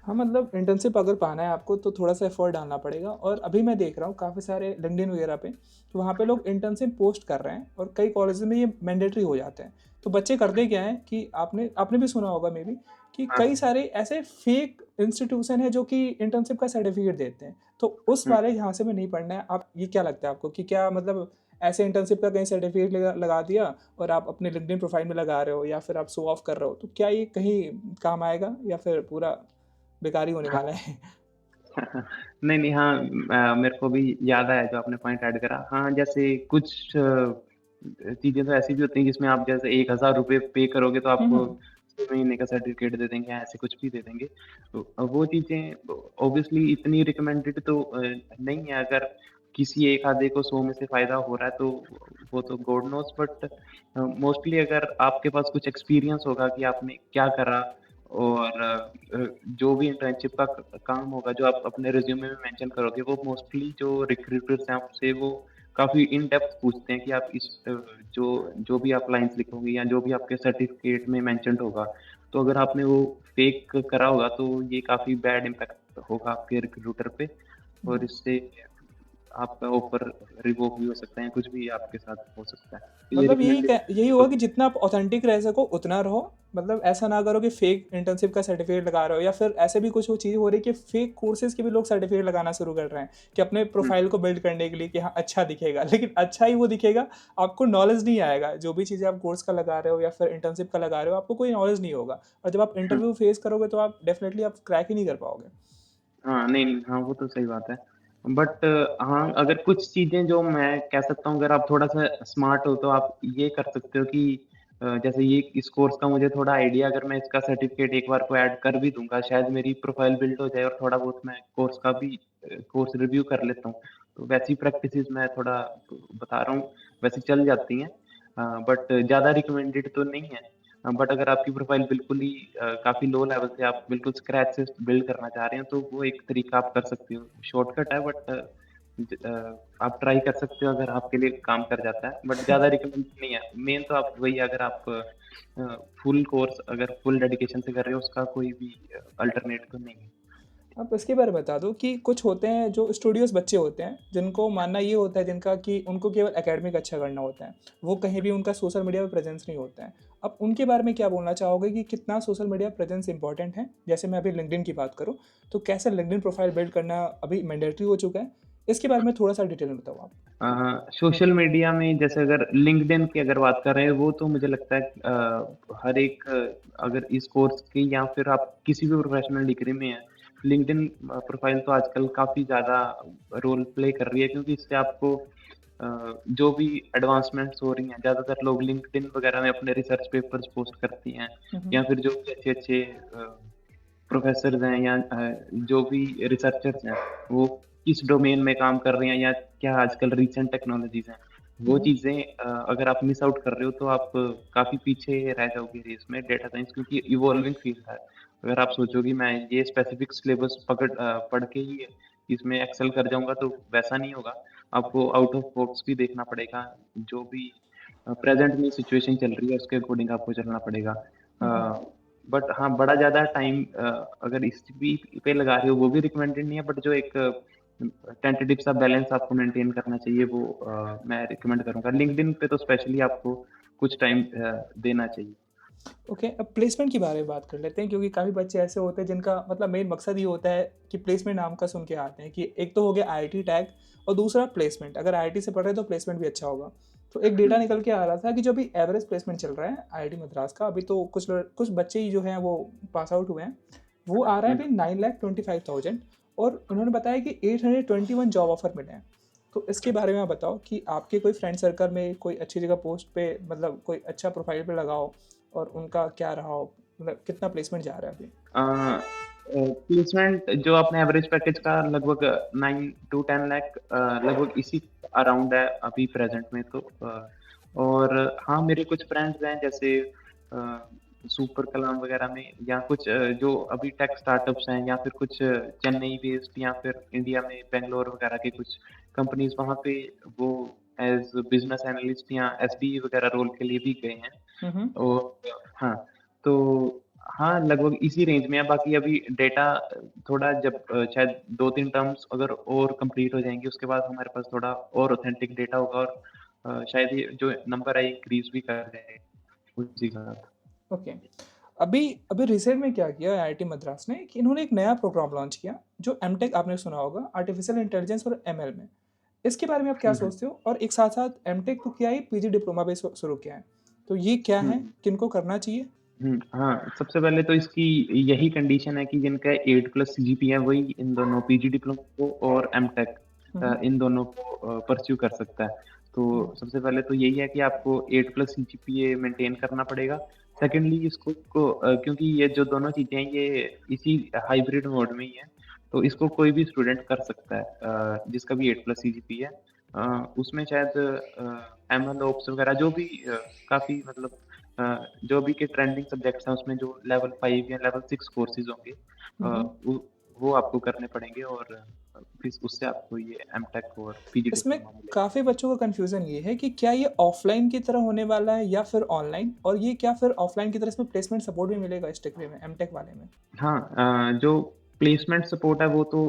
हाँ, मतलब इंटर्नशिप अगर पाना है आपको तो थोड़ा सा एफर्ट डालना पड़ेगा, और अभी मैं देख रहा हूँ काफ़ी सारे लिंक्डइन वगैरह पे, तो वहाँ पे लोग इंटर्नशिप पोस्ट कर रहे हैं और कई कॉलेज में ये मैंडेटरी हो जाते हैं। तो बच्चे करते क्या हैं कि आपने आपने भी सुना होगा मे बी, कि हाँ, कई सारे ऐसे फेक इंस्टीट्यूशन है जो कि इंटर्नशिप का सर्टिफिकेट देते हैं। तो उस हम्म, वाले यहाँ से में नहीं पढ़ना है। आप ये क्या लगता है आपको कि क्या मतलब ऐसे इंटर्नशिप का कहीं सर्टिफिकेट लगा दिया और आप अपने लिंक्डइन प्रोफाइल में लगा रहे हो या फिर आप शो ऑफ कर रहे हो, तो क्या ये कहीं काम आएगा या फिर पूरा बेकार ही होने हाँ। वाला है? नहीं, नहीं, हाँ मेरे को भी याद आया जो आपने पॉइंट ऐड करा। हाँ, जैसे कुछ चीज़ें तो ऐसी भी होती हैं जिसमें आप जैसे ₹1000 पे करोगे तो हुँ, आपको हुँ। 6 महीने का सर्टिफ़िकेट दे देंगे या ऐसे कुछ भी दे देंगे। तो वो चीज़ें ऑब्वियसली इतनी रिकमेंडेड तो नहीं है अगर किसी एक आधे को 100 में से फ़ायदा हो रहा है तो वो तो गॉड नोज़ बट मोस्टली अगर आपके पास कुछ एक्सपीरियंस होगा कि आपने क्या करा और जो भी इंटर्नशिप का काम होगा जो आप अपने रिज्यूमे में मेंशन करोगे वो मोस्टली जो रिक्रूटर्स हैं आपसे वो काफ़ी इन डेप्थ पूछते हैं कि आप इस जो जो भी आप लाइन्स लिखोगे या जो भी आपके सर्टिफिकेट में मेंशन्ड होगा, तो अगर आपने वो फेक करा होगा तो ये काफ़ी बैड इम्पैक्ट होगा आपके रिक्रूटर पे और हुँ। इससे आपका ऑफर रिवोक भी हो सकता है, कुछ भी आपके साथ हो सकता है। तो ये मतलब रिकमेंडेड यही होगा कि जितना आप ऑथेंटिक रह सको उतना रहो। मतलब ऐसा ना करो कि फेक इंटर्नशिप का सर्टिफिकेट लगा रहे हो, या फिर ऐसे भी कुछ वो चीज़ हो रही है कि फेक कोर्सेज़ के भी लोग सर्टिफिकेट लगाना शुरू कर रहे हैं कि अपने हुँ, प्रोफाइल को बिल्ड करने के लिए कि हाँ, अच्छा दिखेगा। लेकिन अच्छा ही वो दिखेगा, आपको नॉलेज नहीं आएगा। जो भी चीज़ें आप कोर्स का लगा रहे हो या फिर इंटर्नशिप का लगा रहे हो, आपको कोई नॉलेज नहीं होगा, और जब आप हुँ। इंटरव्यू फेस करोगे तो आप डेफ़िनेटली आप क्रैक ही नहीं कर पाओगे। हाँ, नहीं, नहीं, हाँ, वो तो सही बात है। बट हाँ, अगर कुछ चीज़ें जो मैं कह सकता हूँ अगर आप थोड़ा-सा स्मार्ट हो तो आप ये कर सकते हो कि जैसे ये इस कोर्स का मुझे थोड़ा आइडिया अगर मैं इसका सर्टिफ़िकेट एक बार को ऐड कर भी दूँगा, शायद मेरी प्रोफ़ाइल बिल्ड हो जाए और थोड़ा बहुत मैं कोर्स का भी कोर्स रिव्यू कर लेता हूँ। तो वैसी प्रैक्टिसेज़ मैं थोड़ा बता रहा हूँ, वैसे चल जाती हैं। बट ज़्यादा रिकमेंडेड तो नहीं है। बट अगर आपकी प्रोफ़ाइल बिल्कुल ही काफ़ी लो लेवल से आप बिल्कुल स्क्रैच से बिल्ड करना चाह रहे हैं, तो वो एक तरीका आप कर सकते हो। शॉर्टकट है बट आप ट्राई कर सकते हो अगर आपके लिए काम कर जाता है, बट ज़्यादा रिकमेंड नहीं है। मेन तो आप वही अगर आप फुल कोर्स अगर फुल डेडिकेशन से कर रहे हो, उसका कोई भी अल्टरनेट तो नहीं है। आप इसके बारे में बता दो कि कुछ होते हैं जो स्टूडियोज़ बच्चे होते हैं, जिनको मानना ये होता है जिनका कि उनको केवल एकेडमिक अच्छा करना होता है। वो कहीं भी उनका सोशल मीडिया पे प्रेज़ेंस नहीं होता है। अब उनके बारे में क्या बोलना चाहोगे कि कितना सोशल मीडिया प्रेज़ेंस इम्पोर्टेंट है? जैसे मैं अभी लिंक्डइन की बात करूँ, तो कैसे लिंक्डइन प्रोफ़ाइल बिल्ड करना अभी मैंडेटरी हो चुका है? इसके बारे में थोड़ा-सा डिटेल में बताओ आप। सोशल मीडिया में जैसे अगर लिंक्डइन की अगर बात कर रहे हैं, वो तो मुझे लगता है हर एक अगर इस कोर्स की या फिर आप किसी भी प्रोफ़ेशनल डिग्री में हैं, लिंक्डइन प्रोफाइल तो आजकल काफ़ी ज़्यादा रोल प्ले कर रही है, क्योंकि इससे आपको जो भी एडवांसमेंट्स हो रही हैं, ज़्यादातर लोग लिंक्डइन वगैरह में अपने रिसर्च पेपर्स पोस्ट करती हैं, हुँ, हुँ। या फिर जो भी अच्छे-अच्छे प्रोफ़ेसर्स हैं, या जो भी रिसर्चर्स हैं, वो किस डोमेन में काम कर रहे हैं, या क्या आजकल रीसेंट टेक्नोलॉजीज़ हैं, हुँ, वो हुँ। चीज़ें अगर आप मिस आउट कर रहे हो तो आप काफ़ी पीछे रह जाओगे रेस में। डेटा साइंस क्योंकि इवॉल्विंग फ़ील्ड है। अगर आप सोचोगे मैं ये स्पेसिफिक सिलेबस पढ़ के ही इसमें एक्सेल कर जाऊँगा, तो वैसा नहीं होगा। आपको आउट ऑफ बॉक्स भी देखना पड़ेगा, जो भी प्रेज़ेंट में सिचुएशन चल रही है उसके अकॉर्डिंग आपको चलना पड़ेगा। हुँ, हुँ। बट हाँ, बड़ा ज़्यादा टाइम अगर इस भी पे लगा रहे हो वो भी रिकमेंडेड नहीं है, बट जो एक टेंटेटिव सा बैलेंस आपको मेंटेन करना चाहिए, वो मैं रिकमेंड करूँगा। लिंक्डइन पे तो स्पेशली आपको कुछ टाइम देना चाहिए। ओके, अब प्लेसमेंट के बारे में बात कर लेते हैं, क्योंकि काफ़ी बच्चे ऐसे होते हैं जिनका मतलब मेन मकसद ये होता है कि प्लेसमेंट नाम का सुन के आते हैं कि एक तो हो गया आईआईटी टैग और दूसरा प्लेसमेंट। अगर आईआईटी से पढ़ रहे हैं तो प्लेसमेंट भी अच्छा होगा। तो एक डेटा हुँ, निकल के आ रहा था कि जो अभी एवरेज प्लेसमेंट चल रहा है आईआईटी मद्रास का, अभी तो कुछ बच्चे ही जो हैं वो पास आउट हुए हैं, वो आ रहा है हुँ, अभी 9,25,000 और उन्होंने बताया कि 821 जॉब ऑफर मिले हैं। तो इसके बारे में आप बताओ कि आपके कोई फ्रेंड सर्कल में कोई अच्छी जगह पोस्ट पे मतलब कोई अच्छा प्रोफाइल पे लगाओ और उनका क्या रहा हो, मतलब कितना प्लेसमेंट जा रहा है अभी? प्लेसमेंट जो आपने एवरेज पैकेज का लगभग 9 टू 10 लाख लगभग इसी अराउंड है अभी प्रेज़ेंट में तो। और हाँ, मेरे कुछ फ्रेंड्स हैं जैसे सुपर कलाम वगैरह में, या कुछ जो अभी टेक स्टार्टअप्स हैं, या फिर कुछ चेन्नई बेस्ड, या फिर इंडिया में बैंगलोर वगैरह की कुछ कंपनीज़, वहाँ पे वो एज़ बिज़नेस एनालिस्ट या एसडी वगैरह रोल के लिए भी गए हैं। हुँ, हुँ। और हाँ, तो हाँ, लगभग इसी रेंज में है। बाकी अभी डेटा थोड़ा जब शायद 2-3 टर्म्स अगर और कंप्लीट हो जाएँगी, उसके बाद हमारे पास थोड़ा और ऑथेंटिक डेटा होगा, और शायद ये जो नंबर है इंक्रीज़ भी कर जाएगा उसी के साथ। ओके। अभी अभी रिसेंट में क्या किया आईआईटी मद्रास ने कि इन्होंने एक नया प्रोग्राम लॉन्च किया, जो एमटेक आपने सुना होगा, आर्टिफिशियल इंटेलिजेंस और एमएल में। इसके बारे में आप क्या हुँ, हुँ। सोचते हो? और एक साथ-साथ एमटेक तो किया ही, पीजी डिप्लोमा भी शुरू किया है। तो ये क्या हुँ, है? किनको करना चाहिए? हाँ, सबसे पहले तो इसकी यही कंडीशन है कि जिनका 8 प्लस सीजीपीए है, वही इन दोनों पीजी डिप्लोमा को और एमटेक हुँ, हुँ। इन दोनों को परस्यू कर सकता है। हुँ, तो हुँ। सबसे पहले तो यही है कि आपको 8 प्लस सीजीपीए मेंटेन करना पड़ेगा। सेकंडली क्योंकि ये जो दोनों चीज़ें हैं, ये इसी हाइब्रिड मोड में ही है, तो इसको कोई भी स्टूडेंट कर सकता है जिसका भी 8 प्लस सीजीपीए है। उसमें शायद एमएल ओप्स वगैरह जो भी काफ़ी मतलब जो अभी के ट्रेंडिंग सब्जेक्ट्स हैं, उसमें जो लेवल 5 या लेवल 6 कोर्सेज़ होंगे, हुँ, हुँ। वो आपको करने पड़ेंगे, और फिर उससे आपको ये एमटेक और पीजी इसमें डिप्लोमा मिलेगा। काफ़ी बच्चों का कन्फ्यूज़न ये है कि क्या ये ऑफ़लाइन की तरह होने वाला है या फिर ऑनलाइन? और ये क्या फिर ऑफ़लाइन की तरह इसमें प्लेसमेंट सपोर्ट भी मिलेगा इस डिग्री में, एमटेक वाले में? हाँ, जो प्लेसमेंट सपोर्ट है वो तो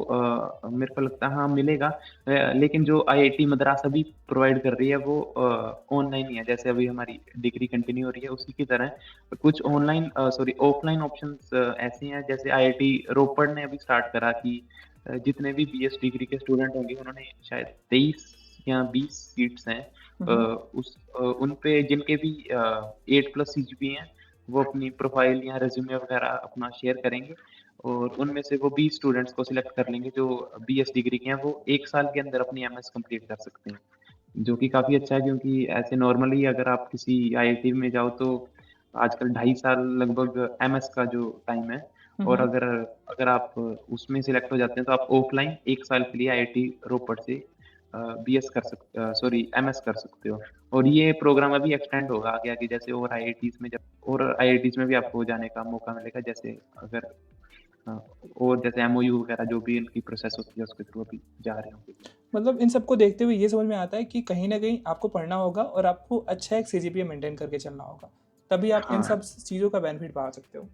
मेरे को लगता है हाँ मिलेगा। लेकिन जो आईआईटी मद्रास अभी प्रोवाइड कर रही है वो ऑनलाइन ही है। जैसे अभी हमारी डिग्री कंटिन्यू हो रही है उसी की तरह कुछ ऑफलाइन ऑप्शंस ऐसे हैं, जैसे आईआईटी रोपड़ ने अभी स्टार्ट करा कि जितने भी बीएस डिग्री के स्टूडेंट होंगे, उन्होंने शायद 23 या 20 सीट्स हैं, हुँ, हुँ। उन पे जिनके भी 8 प्लस सीजीपीए हैं, वो अपनी प्रोफाइल या रिज्यूमे वगैरह अपना शेयर करेंगे, और उनमें से वो 20 स्टूडेंट्स को सिलेक्ट कर लेंगे जो बीएस डिग्री के हैं, वो 1 साल के अंदर अपनी एमएस कंप्लीट कर सकते हैं। जो कि काफ़ी अच्छा है, क्योंकि ऐसे नॉर्मली अगर आप किसी आईआईटी में जाओ तो आजकल 2.5 साल लगभग एमएस का जो टाइम है, हुँ, और हुँ। अगर अगर आप उसमें सिलेक्ट हो जाते हैं तो आप ऑफलाइन 1 साल के लिए आईआईटी रोपड़ से एमएस कर सकते हो। और ये प्रोग्राम अभी एक्सटेंड होगा आगे-आगे, जैसे और आईआईटीज़ में भी आपको जाने का मौका मिलेगा, जैसे अगर हाँ, और जैसे एमओयू वगैरह जो भी इनकी प्रोसेस होती है उसके थ्रू अभी जा रहे होंगे। मतलब इन सबको देखते हुए ये समझ में आता है कि कहीं न कहीं आपको पढ़ना होगा और आपको अच्छा एक सीजीपीए मेंटेन करके चलना होगा। तभी आप इन हाँ, सब चीज़ों का बेनिफिट पा सकते हो।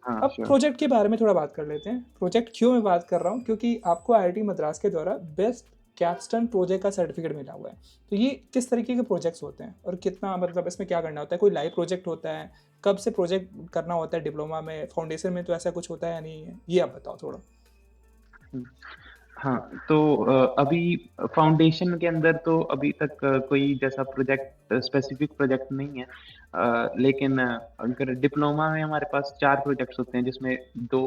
हाँ, अब श्योर। प्रोजेक्ट के बारे में थोड़ा बात कर लेते हैं। प्रोजेक्ट क्यों मैं बात कर रहा हूँ? क्योंकि आपको आईआईटी मद्रास के द्वारा बेस्ट कैप्स्टोन प्रोजेक्ट का सर्टिफिकेट मिला हुआ है। तो ये किस तरीके के प्रोजेक्ट्स होते हैं और कितना मतलब इसमें क्या करना होता है? कोई लाइव प्रोजेक्ट होता है? कब से प्रोजेक्ट करना होता है डिप्लोमा में? फाउंडेशन में तो ऐसा कुछ होता है या नहीं है? ये आप बताओ थोड़ा। हुँ। हाँ, तो अभी फाउंडेशन के अंदर तो अभी तक कोई जैसा प्रोजेक्ट स्पेसिफिक प्रोजेक्ट नहीं है। लेकिन अगर डिप्लोमा में हमारे पास 4 प्रोजेक्ट्स होते हैं, जिसमें 2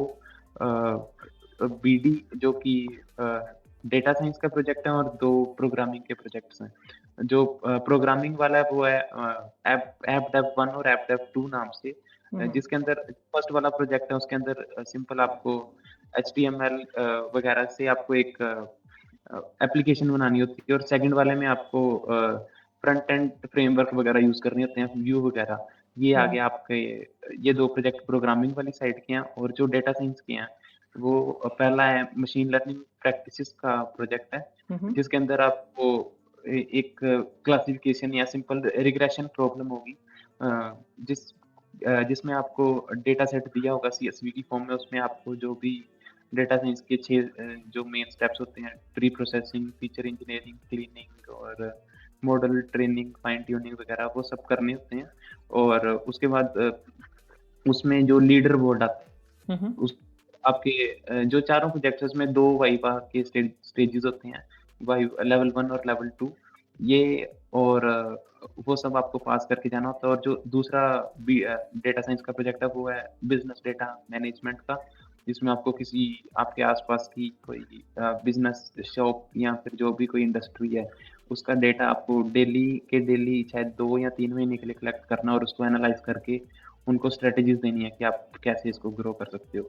अ, बीडी जो कि डेटा साइंस का प्रोजेक्ट है और 2 प्रोग्रामिंग के प्रोजेक्ट्स हैं। जो प्रोग्रामिंग वाला है वो है ऐप ऐप डेव 1 और ऐप डेव 2 नाम से, जिसके अंदर फर्स्ट वाला प्रोजेक्ट है उसके अंदर सिंपल आपको एचटीएमएल वगैरह से आपको एक एप्लीकेशन बनानी होती है और सेकंड वाले में आपको फ्रंट एंड फ्रेमवर्क वगैरह यूज़ करने होते हैं, व्यू वगैरह। ये आ गया आपके, ये 2 प्रोजेक्ट प्रोग्रामिंग वाली साइड के हैं और जो डेटा साइंस के हैं, वो पहला है मशीन लर्निंग प्रैक्टिसेस का प्रोजेक्ट है, जिसके अंदर आपको एक क्लासिफिकेशन या सिंपल रिग्रेशन प्रॉब्लम होगी, जिसमें आपको डेटा सेट दिया होगा सीएसवी की फॉर्म में, उसमें आपको जो भी डेटा साइंस के 6 जो मेन स्टेप्स होते हैं, pre processing, feature engineering, cleaning और मॉडल ट्रेनिंग, फाइन ट्यूनिंग वगैरह वो सब करने होते हैं। और उसके बाद उसमें जो लीडर बोर्ड आता है, उस आपके जो चारों प्रोजेक्ट्स हैं उसमें 2 वाइवा के स्टेजेस होते हैं, लेवल 1 और लेवल 2 ये, और वो सब आपको पास करके जाना होता है। और जो दूसरा डेटा साइंस का प्रोजेक्ट है वो है बिजनेस डेटा मैनेजमेंट का, जिसमें आपको किसी आपके आसपास की कोई बिजनेस शॉप या फिर जो भी कोई इंडस्ट्री है, उसका डेटा आपको डेली शायद 2 या 3 महीने के लिए कलेक्ट करना और उसको एनालाइज करके उनको स्ट्रेटजीज देनी है कि आप कैसे इसको ग्रो कर सकते हो।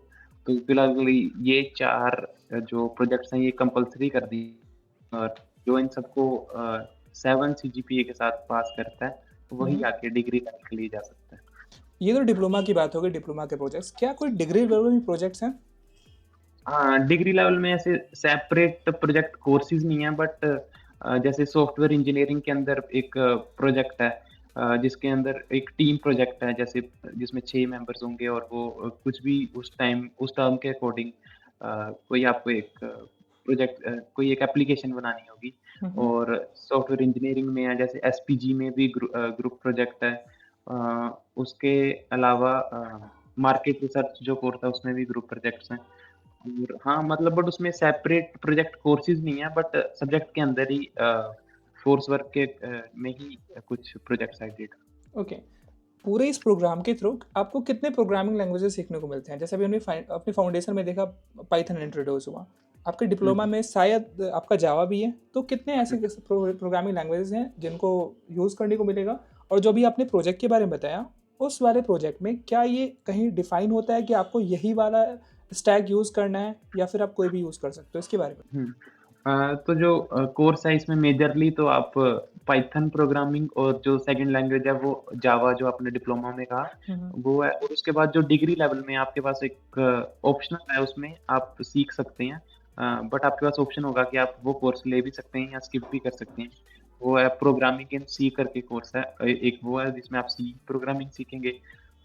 तो फिलहाल ये 4 जो प्रोजेक्ट्स हैं ये कंपल्सरी कर दी, और जो इन सबको 7 सीजीपीए के साथ पास करता है, वही आके डिग्री लेने के लिए जा सकता है। ये तो डिप्लोमा की बात हो गई, डिप्लोमा के प्रोजेक्ट्स। क्या कोई डिग्री लेवल में प्रोजेक्ट्स हैं? हाँ, डिग्री लेवल में ऐसे सेपरेट प्रोजेक्ट कोर्सेज नहीं है, बट जैसे सॉफ्टवेयर इंजीनियरिंग के अंदर एक प्रोजेक्ट है, जिसके अंदर एक टीम प्रोजेक्ट है, जैसे जिसमें 6 मेंबर्स होंगे और वो कुछ भी उस टर्म के अकॉर्डिंग कोई आपको एक प्रोजेक्ट कोई एक एप्लीकेशन बनानी होगी। और सॉफ्टवेयर इंजीनियरिंग में है, जैसे एसपीजी में भी ग्रुप प्रोजेक्ट है। उसके अलावा मार्केट रिसर्च जो कोर्स है उसमें भी ग्रुप प्रोजेक्ट्स हैं। और हाँ, मतलब बट उसमें सेपरेट प्रोजेक्ट कोर्सेज नहीं है, बट सब्जेक्ट के अंदर ही कोर्स वर्क के में ही कुछ प्रोजेक्ट्स एडेड। ओके। पूरे इस प्रोग्राम के थ्रू आपको कितने प्रोग्रामिंग लैंग्वेजेस सीखने को मिलते हैं? जैसे अभी हमने अपने फाउंडेशन में देखा पाइथन इंट्रोड्यूस हुआ, आपके डिप्लोमा में शायद आपका जावा भी है, तो कितने ऐसे प्रोग्रामिंग लैंग्वेजेस हैं जिनको यूज़ करने को मिलेगा? और जो भी आपने प्रोजेक्ट के बारे में बताया, उस वाले प्रोजेक्ट में क्या ये कहीं डिफाइन होता है कि आपको यही वाला स्टैक यूज़ करना है या फिर आप कोई भी यूज़ कर सकते हो? इसके बारे में। तो जो कोर्स है इसमें मेजरली तो आप पाइथन प्रोग्रामिंग और जो सेकंड लैंग्वेज है वो जावा जो आपने डिप्लोमा में कहा, वो है। और उसके बाद जो डिग्री लेवल में आपके पास एक ऑप्शनल है, उसमें आप सीख सकते हैं, बट आपके पास ऑप्शन होगा कि आप वो कोर्स ले भी सकते हैं या स्किप भी कर सकते हैं। वो है प्रोग्रामिंग इन सी करके कोर्स है, एक वो है जिसमें आप सी प्रोग्रामिंग सीखेंगे।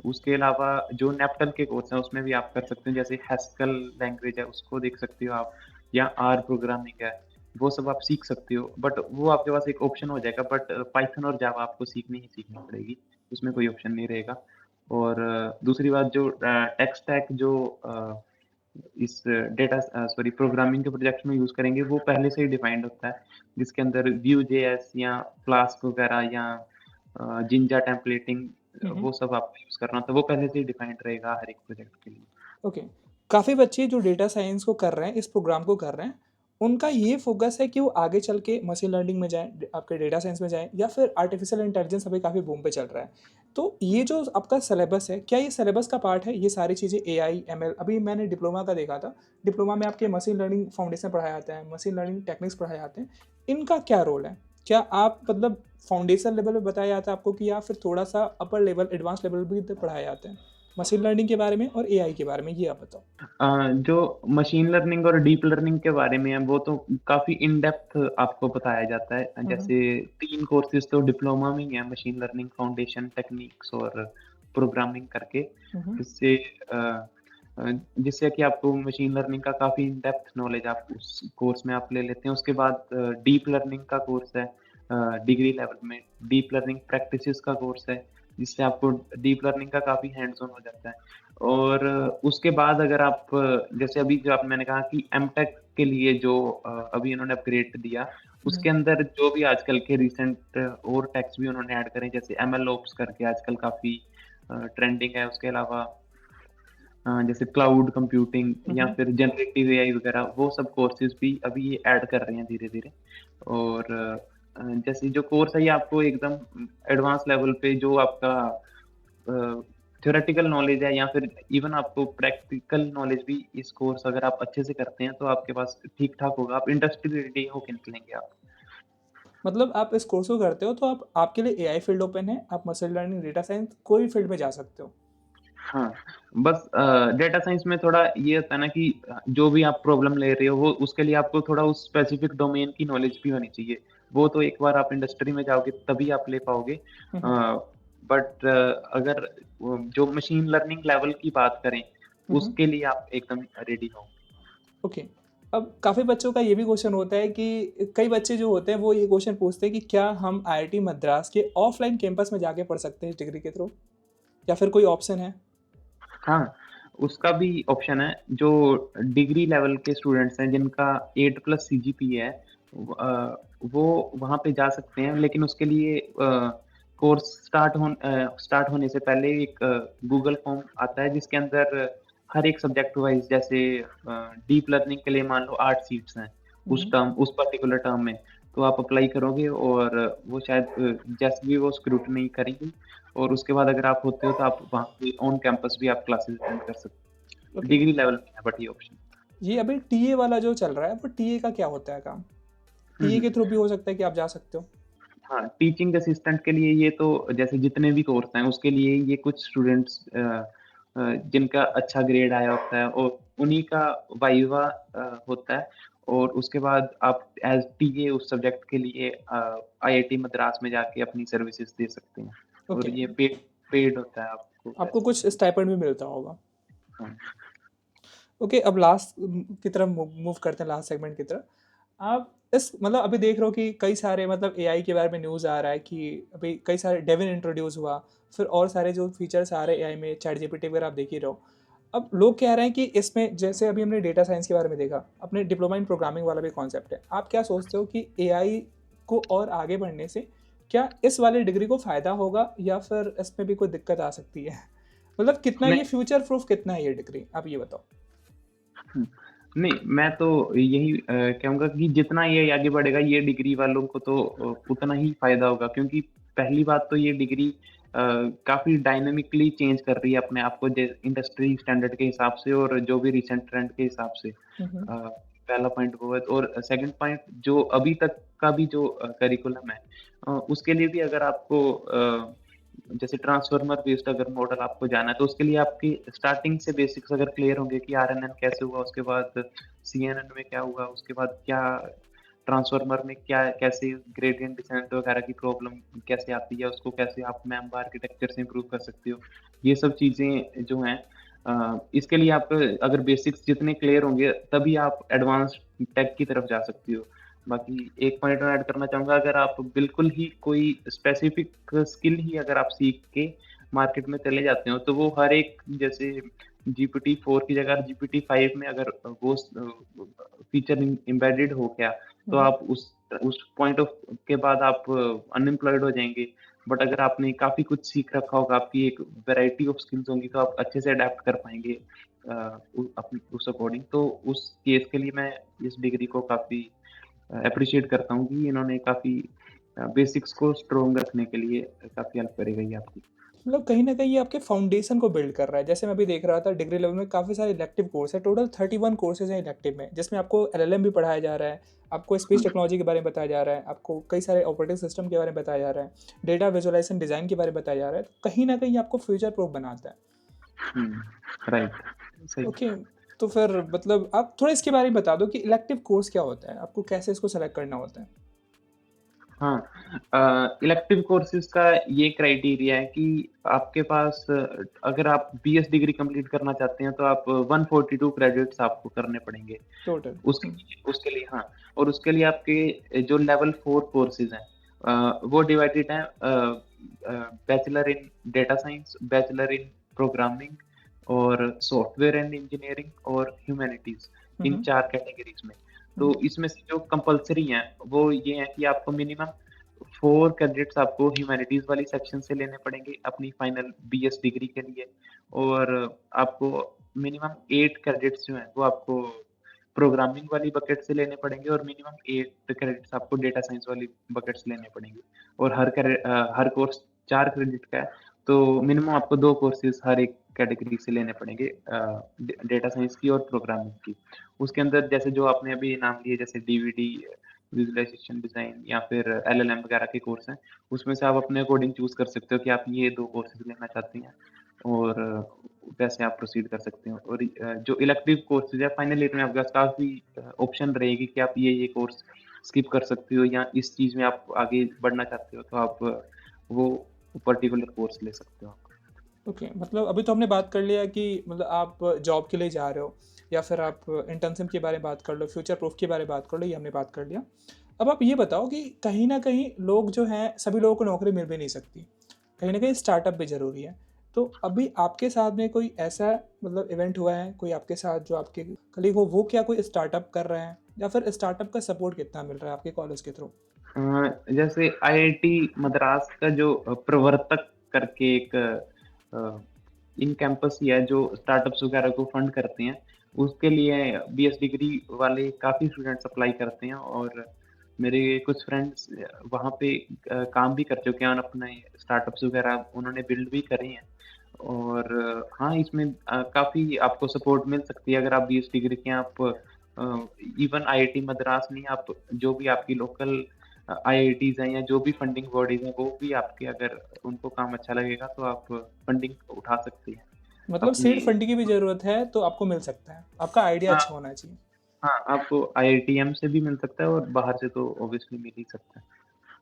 उसके अलावा जो नेप्टल के कोर्स हैं उसमें भी आप कर सकते हैं, जैसे हैस्कल लैंग्वेज है उसको देख सकते हो आप, या आर प्रोग्रामिंग है, वो सब आप सीख सकते हो। बट वो आपके पास एक ऑप्शन हो जाएगा, बट पाइथन और जावा आपको सीखनी ही सीखनी पड़ेगी, उसमें कोई ऑप्शन नहीं रहेगा। और दूसरी बात, जो टेक स्टैक जो इस प्रोग्रामिंग के प्रोजेक्ट में यूज़ करेंगे वो पहले से ही डिफाइंड होता है, जिसके अंदर Vue.js या फ्लास्क वगैरह या जिंजा टेम्पलेटिंग, वो सब आपको यूज़ करना, तो वो पहले से ही डिफाइंड रहेगा हर एक प्रोजेक्ट के लिए। ओके। काफ़ी बच्चे जो डेटा साइंस को कर रहे हैं, इस प्रोग्राम को कर रहे हैं, उनका ये फोकस है कि वो आगे चल के मशीन लर्निंग में जाएँ, आपके डेटा साइंस में जाएँ, या फिर आर्टिफिशियल इंटेलिजेंस अभी काफ़ी बूम पे चल रहा है। तो ये जो आपका सिलेबस है, क्या ये सिलेबस का पार्ट है, ये सारी चीज़ें एआई, एमएल? अभी मैंने डिप्लोमा का देखा था, डिप्लोमा में आपके मशीन लर्निंग फाउंडेशन पढ़ाए जाते हैं, मशीन लर्निंग टेक्निक्स पढ़ाए जाते हैं। इनका क्या रोल है? क्या आप मतलब फाउंडेशन लेवल पे बताया जाता है आपको, कि या फिर थोड़ा-सा अपर लेवल, एडवांस लेवल भी पढ़ाए जाते हैं? मशीन लर्निंग के बारे में और एआई के बारे में ये आप बताओ। जो मशीन लर्निंग और डीप लर्निंग के बारे में है वो तो काफ़ी इन डेप्थ आपको बताया जाता है। जैसे 3 कोर्सेज़ तो डिप्लोमा में ही है, मशीन लर्निंग फाउंडेशन, टेक्निक्स और प्रोग्रामिंग करके। जिससे जिससे कि आपको मशीन लर्निंग का काफ़ी इन डेप्थ नॉलेज आप उस कोर्स में आप ले लेते हैं। उसके बाद डीप लर्निंग का कोर्स है डिग्री लेवल में, डीप लर्निंग प्रैक्टिसेस का कोर्स है, जिससे आपको डीप लर्निंग का काफ़ी हैंड्स ऑन हो जाता है। और उसके बाद अगर आप जैसे अभी जो आप मैंने कहा कि एमटेक के लिए जो अभी इन्होंने अपग्रेड दिया, उसके अंदर जो भी आजकल के रिसेंट और टैक्स भी उन्होंने ऐड करे, जैसे एमएल ओप्स करके आजकल काफ़ी ट्रेंडिंग है। उसके अलावा जैसे क्लाउड कंप्यूटिंग या हम्म। फिर जनरेटिव एआई वगैरह, वो सब कोर्सेज भी अभी ये ऐड कर रहे हैं धीरे-धीरे। और जैसे जो कोर्स है ये आपको एकदम एडवांस लेवल पे जो आपका थ्योरेटिकल नॉलेज है या फिर इवन आपको प्रैक्टिकल नॉलेज भी, इस कोर्स अगर आप अच्छे से करते हैं तो आपके पास ठीक-ठाक होगा, आप इंडस्ट्री रेडी होके निकलेंगे आप। मतलब आप इस कोर्स को करते हो तो आप आपके लिए एआई फील्ड ओपन है, आप मशीन लर्निंग, डेटा साइंस कोई भी फील्ड में जा सकते हो। हाँ, बस डेटा साइंस में थोड़ा ये होता है ना कि जो भी आप प्रॉब्लम ले रहे हो वो उसके लिए आपको थोड़ा उस स्पेसिफिक डोमेन की नॉलेज भी होनी चाहिए। वो तो एक बार आप इंडस्ट्री में जाओगे तभी आप ले पाओगे। हम्म। बट अगर जो मशीन लर्निंग लेवल की बात करें, हम्म। उसके लिए आप एकदम रेडी हो। ओके। अब काफ़ी बच्चों का ये भी क्वेश्चन होता है कि कई बच्चे जो होते हैं वो ये क्वेश्चन पूछते हैं कि क्या हम आईआईटी मद्रास के ऑफलाइन कैंपस में जाके पढ़ सकते हैं इस डिग्री के थ्रू, या फिर कोई ऑप्शन है? हाँ, उसका भी ऑप्शन है। जो डिग्री लेवल के स्टूडेंट्स हैं जिनका 8+ सीजीपीए है, वो वहाँ पे जा सकते हैं, लेकिन उसके लिए कोर्स स्टार्ट होने से पहले एक गूगल फॉर्म आता है जिसके अंदर हर एक सब्जेक्ट वाइज़, जैसे डीप लर्निंग के लिए मान लो 8 सीट्स हैं, हम्म। उस पर्टिकुलर टर्म में, तो आप अप्लाई करोगे और वो शायद जैसे भी वो स्क्रूटनी करेंगी, और उसके बाद अगर आप होते हो तो आप वहाँ पे ऑन कैंपस भी आप क्लासेस अटेंड कर सकते हो। ओके। डिग्री लेवल में है बट ये ऑप्शन। ये अभी टीए वाला जो चल रहा है वो टीए का क्या होता है काम? हुँ, टीए हुँ। के थ्रू भी हो सकता है कि आप जा सकते हो? हाँ, टीचिंग असिस्टेंट के लिए ये तो जैसे जितने भी कोर्स हैं उसके लिए ये कुछ स्टूडेंट्स जिनका अच्छा ग्रेड आया होता है और उन्हीं का वाइवा होता है, और उसके बाद आप एज़ टीए उस सब्जेक्ट के लिए आईआईटी मद्रास में जाके अपनी सर्विसेज़ दे सकते हैं, और ओके। ये पेड पेड होता है आपको आपको पैसे। कुछ स्टाइपेंड भी मिलता होगा। हाँ। ओके, अब लास्ट की तरफ मूव करते हैं, लास्ट सेगमेंट की तरफ। आप इस मतलब अभी देख रहे हो कि कई सारे मतलब एआई के बारे में न्यूज़ आ रहा है कि अभी कई सारे डेविन इंट्रोड्यूस हुआ, फिर और सारे जो फीचर्स आ रहे हैं एआई में, चैट जीपीटी वगैरह आप देख ही रहो। अब लोग कह रहे हैं कि इसमें जैसे अभी हमने डेटा साइंस के बारे में देखा, अपने डिप्लोमा इन प्रोग्रामिंग वाला भी कॉन्सेप्ट है। आप क्या सोचते हो कि एआई को और आगे बढ़ने से क्या इस वाली डिग्री को फ़ायदा होगा या फिर इसमें भी कोई दिक्कत आ सकती है? मतलब कितना ये नहीं। फ्यूचर प्रूफ कितना है ये डिग्री? आप ये बताओ। हुँ। नहीं, मैं तो यही कहूँगा कि जितना ये आगे बढ़ेगा, ये डिग्री वालों को तो उतना ही फ़ायदा होगा, क्योंकि पहली बात तो ये डिग्री काफ़ी डायनामिकली चेंज कर रही है अपने आप को, इंडस्ट्री स्टैंडर्ड के हिसाब से और जो भी रिसेंट ट्रेंड के हिसाब से। हुँ, हुँ। पहला पॉइंट वो है, और सेकंड पॉइंट जो अभी तक का भी जो करिकुलम है, उसके लिए भी अगर आपको जैसे ट्रांसफार्मर बेस्ड अगर मॉडल आपको जाना है, तो उसके लिए आपकी स्टार्टिंग से बेसिक्स अगर क्लियर होंगे कि आरएनएन कैसे हुआ, उसके बाद सीएनएन में क्या हुआ, उसके बाद क्या ट्रांसफार्मर में क्या कैसे ग्रेडिएंट डिसेंट वगैरह की प्रॉब्लम कैसे आती है, उसको कैसे आप मेंबर आर्किटेक्चर से इम्प्रूव कर सकते हो। ये सब चीज़ें जो हैं, इसके लिए आप अगर बेसिक्स जितने क्लियर होंगे तभी आप एडवांस्ड टेक की तरफ जा सकते हो। बाकी एक पॉइंट और ऐड करना चाहूँगा, अगर आप बिल्कुल ही कोई स्पेसिफिक स्किल ही अगर आप सीख के मार्केट में चले जाते हो, तो वो हर एक, जैसे जीपीटी 4 की जगह जीपीटी 5 में अगर वो फीचर एम्बेडेड हो गया, हुँ, तो हुँ। आप उस पॉइंट ऑफ के बाद आप अनएम्प्लॉयड हो जाएँगे। बट अगर आपने काफ़ी कुछ सीख रखा होगा, आपकी एक वैरायटी ऑफ स्किल्स होंगी, तो आप अच्छे से अडैप्ट कर पाएँगे उस अकॉर्डिंग। तो उस केस के लिए मैं इस डिग्री को काफ़ी एप्रिशिएट करता हूँ कि इन्होंने काफ़ी बेसिक्स को स्ट्रॉन्ग रखने के लिए काफ़ी हेल्प करेगा ये आपकी। मतलब कहीं न कहीं ये आपके फाउंडेशन को बिल्ड कर रहा है। जैसे मैं अभी देख रहा था डिग्री लेवल में काफ़ी सारे इलेक्टिव कोर्स हैं, टोटल 31 कोर्सेज़ हैं इलेक्टिव में, जिसमें आपको एलएलएम भी पढ़ाया जा रहा है, आपको स्पीच हुँ, टेक्नोलॉजी के बारे में बताया जा रहा है, आपको कई सारे ऑपरेटिंग सिस्टम के बारे में बताया जा रहा है, डेटा विजुअलाइज़ेशन डिज़ाइन के बारे में बताया जा रहा है। तो कहीं न कहीं आपको फ्यूचर प्रूफ बनाता है। हुँ, राइट, सही। ओके, तो फिर मतलब आप थोड़ा इसके बारे में बता दो कि इलेक्टिव कोर्स क्या होता है? आपको कैसे इसको सेलेक्ट करना होता है? हाँ, इलेक्टिव कोर्सेज़ का ये क्राइटेरिया है कि आपके पास अगर आप बीएस डिग्री कंप्लीट करना चाहते हैं, तो आप 142 क्रेडिट्स आपको करने पड़ेंगे। टोटल। उसके लिए हाँ, और उसके लिए आपके जो लेवल 4 कोर्सेज़ हैं, वो डिवाइडेड हैं bachelor in data science, bachelor in programming और सॉफ्टवेयर एंड इंजीनियरिंग और ह्यूमैनिटीज़, हुँ, इन हुँ। 4 कैटेगरीज़ में। हुँ, तो हुँ। इसमें से जो कंपल्सरी हैं, वो ये हैं कि आपको मिनिमम 4 क्रेडिट्स आपको ह्यूमैनिटीज़ वाली सेक्शन से लेने पड़ेंगे अपनी फाइनल बीएस डिग्री के लिए, और आपको मिनिमम 8 क्रेडिट्स जो हैं वो आपको प्रोग्रामिंग वाली बकेट से लेने पड़ेंगे और मिनिमम 8 क्रेडिट्स आपको डेटा साइंस वाली बकेट से लेने पड़ेंगे। और हर कोर्स 4 क्रेडिट का है, तो मिनिमम आपको 2 कोर्सेज़ हर एक कैटेगरी से लेने पड़ेंगे डेटा साइंस की और प्रोग्रामिंग की। उसके अंदर जैसे जो आपने अभी नाम लिए जैसे डीवीडी, विजुअलाइज़ेशन डिज़ाइन या फिर एलएलएम वगैरह के कोर्स हैं, उसमें से आप अपने अकॉर्डिंग चूज़ कर सकते हो कि आप ये 2 कोर्सेज़ लेना चाहते हैं और वैसे आप प्रोसीड कर सकते हो। और जो इलेक्टिव कोर्सेज़ है फाइनल ईयर में आपके पास काफ़ी ऑप्शन रहेगी कि आप ये कोर्स स्किप कर सकते हो या इस चीज़ में आप आगे बढ़ना चाहते हो तो आप वो पर्टिकुलर कोर्स ले सकते हो। ओके, मतलब अभी तो हमने बात कर लिया कि मतलब आप जॉब के लिए जा रहे हो या फिर आप इंटर्नशिप के बारे में बात कर लो, फ्यूचर प्रूफ के बारे में बात कर लो, ये हमने बात कर लिया। अब आप ये बताओ कि कहीं ना कहीं लोग जो हैं, सभी लोगों को नौकरी मिल भी नहीं सकती, कहीं ना कहीं स्टार्टअप भी ज़रूरी है। तो अभी आपके साथ में कोई ऐसा मतलब इवेंट हुआ है, कोई आपके साथ जो आपके कलीग हो वो क्या कोई स्टार्टअप कर रहे हैं, या फिर स्टार्टअप का सपोर्ट कितना मिल रहा है आपके कॉलेज के थ्रू? जैसे आईआईटी मद्रास का जो प्रवर्तक करके एक इन कैंपस ही है जो स्टार्टअप्स वगैरह को फंड करते हैं, उसके लिए बीएस डिग्री वाले काफ़ी स्टूडेंट्स अप्लाई करते हैं और मेरे कुछ फ्रेंड्स वहाँ पे काम भी कर चुके हैं और अपने स्टार्टअप्स वगैरह उन्होंने बिल्ड भी करे हैं। और हाँ, इसमें काफ़ी आपको सपोर्ट मिल सकती है अगर आप बीएस डिग्री के हैं, आप इवन आईआईटी मद्रास नहीं, आप जो भी आपकी लोकल आईआईटीज़ हैं या जो भी फंडिंग बॉडीज़ हैं, वो भी आपके अगर उनको काम अच्छा लगेगा तो आप फंडिंग उठा सकते हैं मतलब अपने। सीड फंडिंग की भी ज़रूरत है तो आपको मिल सकता है, आपका आइडिया हाँ, अच्छा होना चाहिए। हाँ, आपको आईआईटीएम से भी मिल सकता है और बाहर से तो ऑब्वियसली मिल ही सकता है।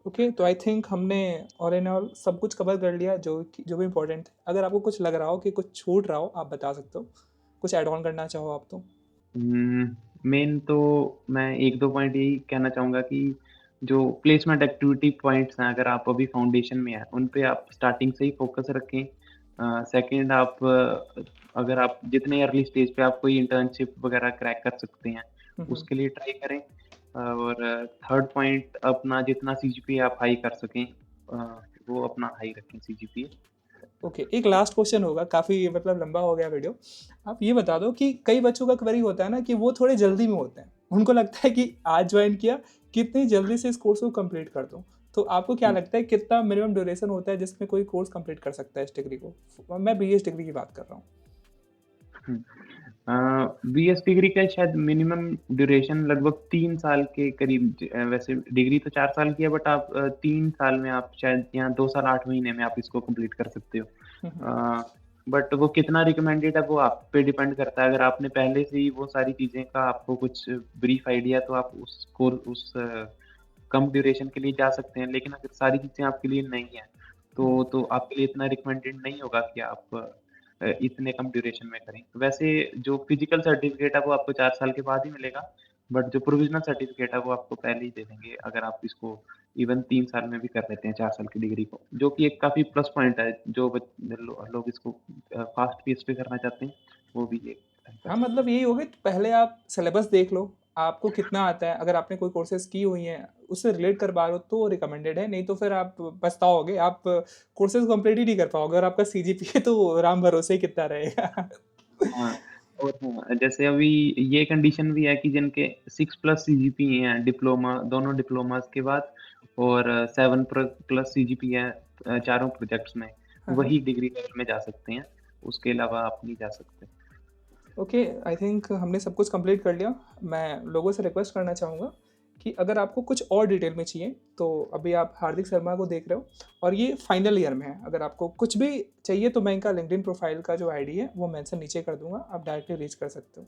ओके, तो आई थिंक हमने ऑल इन ऑल सब कुछ कवर कर लिया जो भी इम्पोर्टेंट है। अगर आपको कुछ लग रहा हो कि कुछ छूट रहा हो, आप बता सकते हो। कुछ ऐड ऑन करना चाहो आप तो। मेन तो मैं 1-2 पॉइंट यही कहना चाहूँगा कि जो प्लेसमेंट एक्टिविटी पॉइंट्स हैं, अगर आप अभी फाउंडेशन में हैं, उन पे आप स्टार्टिंग से ही फ़ोकस रखें। सेकंड आप अगर आप जितने अर्ली स्टेज पे आप कोई इंटर्नशिप वगैरह क्रैक कर सकते हैं, हम्म, हम्म। उसके लिए ट्राई करें। और थर्ड पॉइंट अपना जितना सीजीपीए आप हाई कर सकें वो अपना हाई रखें सीजीपीए। ओके, एक लास्ट क्वेश्चन होगा, काफ़ी मतलब लंबा हो गया वीडियो। आप ये बता दो कि कई बच्चों का क्वेरी होता है ना कि वो थोड़े जल्दी में होते हैं, उनको लगता है कि आज ज्वाइन किया, कितनी जल्दी से इस कोर्स को कंप्लीट कर दूँ। तो आपको क्या लगता है कितना मिनिमम ड्यूरेशन होता है जिसमें कोई कोर्स कंप्लीट कर सकता है इस डिग्री को? मैं बीएस डिग्री की बात कर रहा हूँ। बीएस डिग्री का शायद मिनिमम ड्यूरेशन लगभग 3 साल के करीब वैसे डिग्री तो 4 साल की है बट आप 3 साल में आप शायद या 2 साल 8 महीने में आप इसको कंप्लीट कर सकते हो। हम्म, बट वो कितना रिकमेंडेड है वो आप पे डिपेंड करता है। अगर आपने पहले से ही वो सारी चीज़ें का आपको कुछ ब्रीफ आइडिया तो आप कम ड्यूरेशन के लिए जा सकते हैं। लेकिन अगर सारी चीज़ें आपके लिए नहीं है, हम्म। तो आपके लिए इतना रिकमेंडेड नहीं होगा कि आप इतने कम ड्यूरेशन में करें। वैसे जो फिज़िकल सर्टिफ़िकेट है वो आपको 4 साल के बाद ही मिलेगा, बट जो प्रोविज़नल सर्टिफ़िकेट है वो आपको पहले ही दे देंगे अगर आप इसको इवन 3 साल में भी कर लेते हैं 4 साल की डिग्री को, जो कि एक काफ़ी प्लस पॉइंट है। जो लोग इसको फ़ास्ट पेस पे करना चाहते हैं, वो भी ये कर हाँ, सकते मतलब हैं। यही होगा कि पहले आप सिलेबस देख लो, आपको कितना आता है। अगर आपने कोई कोर्सेज़ की हुई हैं, उससे रिलेट कर पा रहे हो तो रिकमेंडेड है, नहीं तो फिर आप पछताओगे। आप कोर्सेज़ कंप्लीट ही नहीं कर पाओगे और आपका सीजीपीए तो राम भरोसे ही कितना रहेगा। हाँ, और हाँ, जैसे अभी ये कंडीशन भी है कि जिनके 6+ सीजीपीए हैं डिप्लोमा दोनों डिप्लोमास के बाद और 7+ सीजीपीए है चारों प्रोजेक्ट्स में, हाँ, हाँ। वही डिग्री लेवल में जा सकते हैं। उसके अलावा आप नहीं जा सकते। ओके, आई थिंक हमने सब कुछ कंप्लीट कर लिया। मैं लोगों से रिक्वेस्ट करना चाहूँगा कि अगर आपको कुछ और डिटेल में चाहिए, तो अभी आप हार्दिक शर्मा को देख रहे हो और ये फाइनल ईयर में है। अगर आपको कुछ भी चाहिए तो मैं इनका लिंक्डइन प्रोफाइल का जो आईडी है, वो मेंशन नीचे कर दूँगा, आप डायरेक्टली रीच कर सकते हो।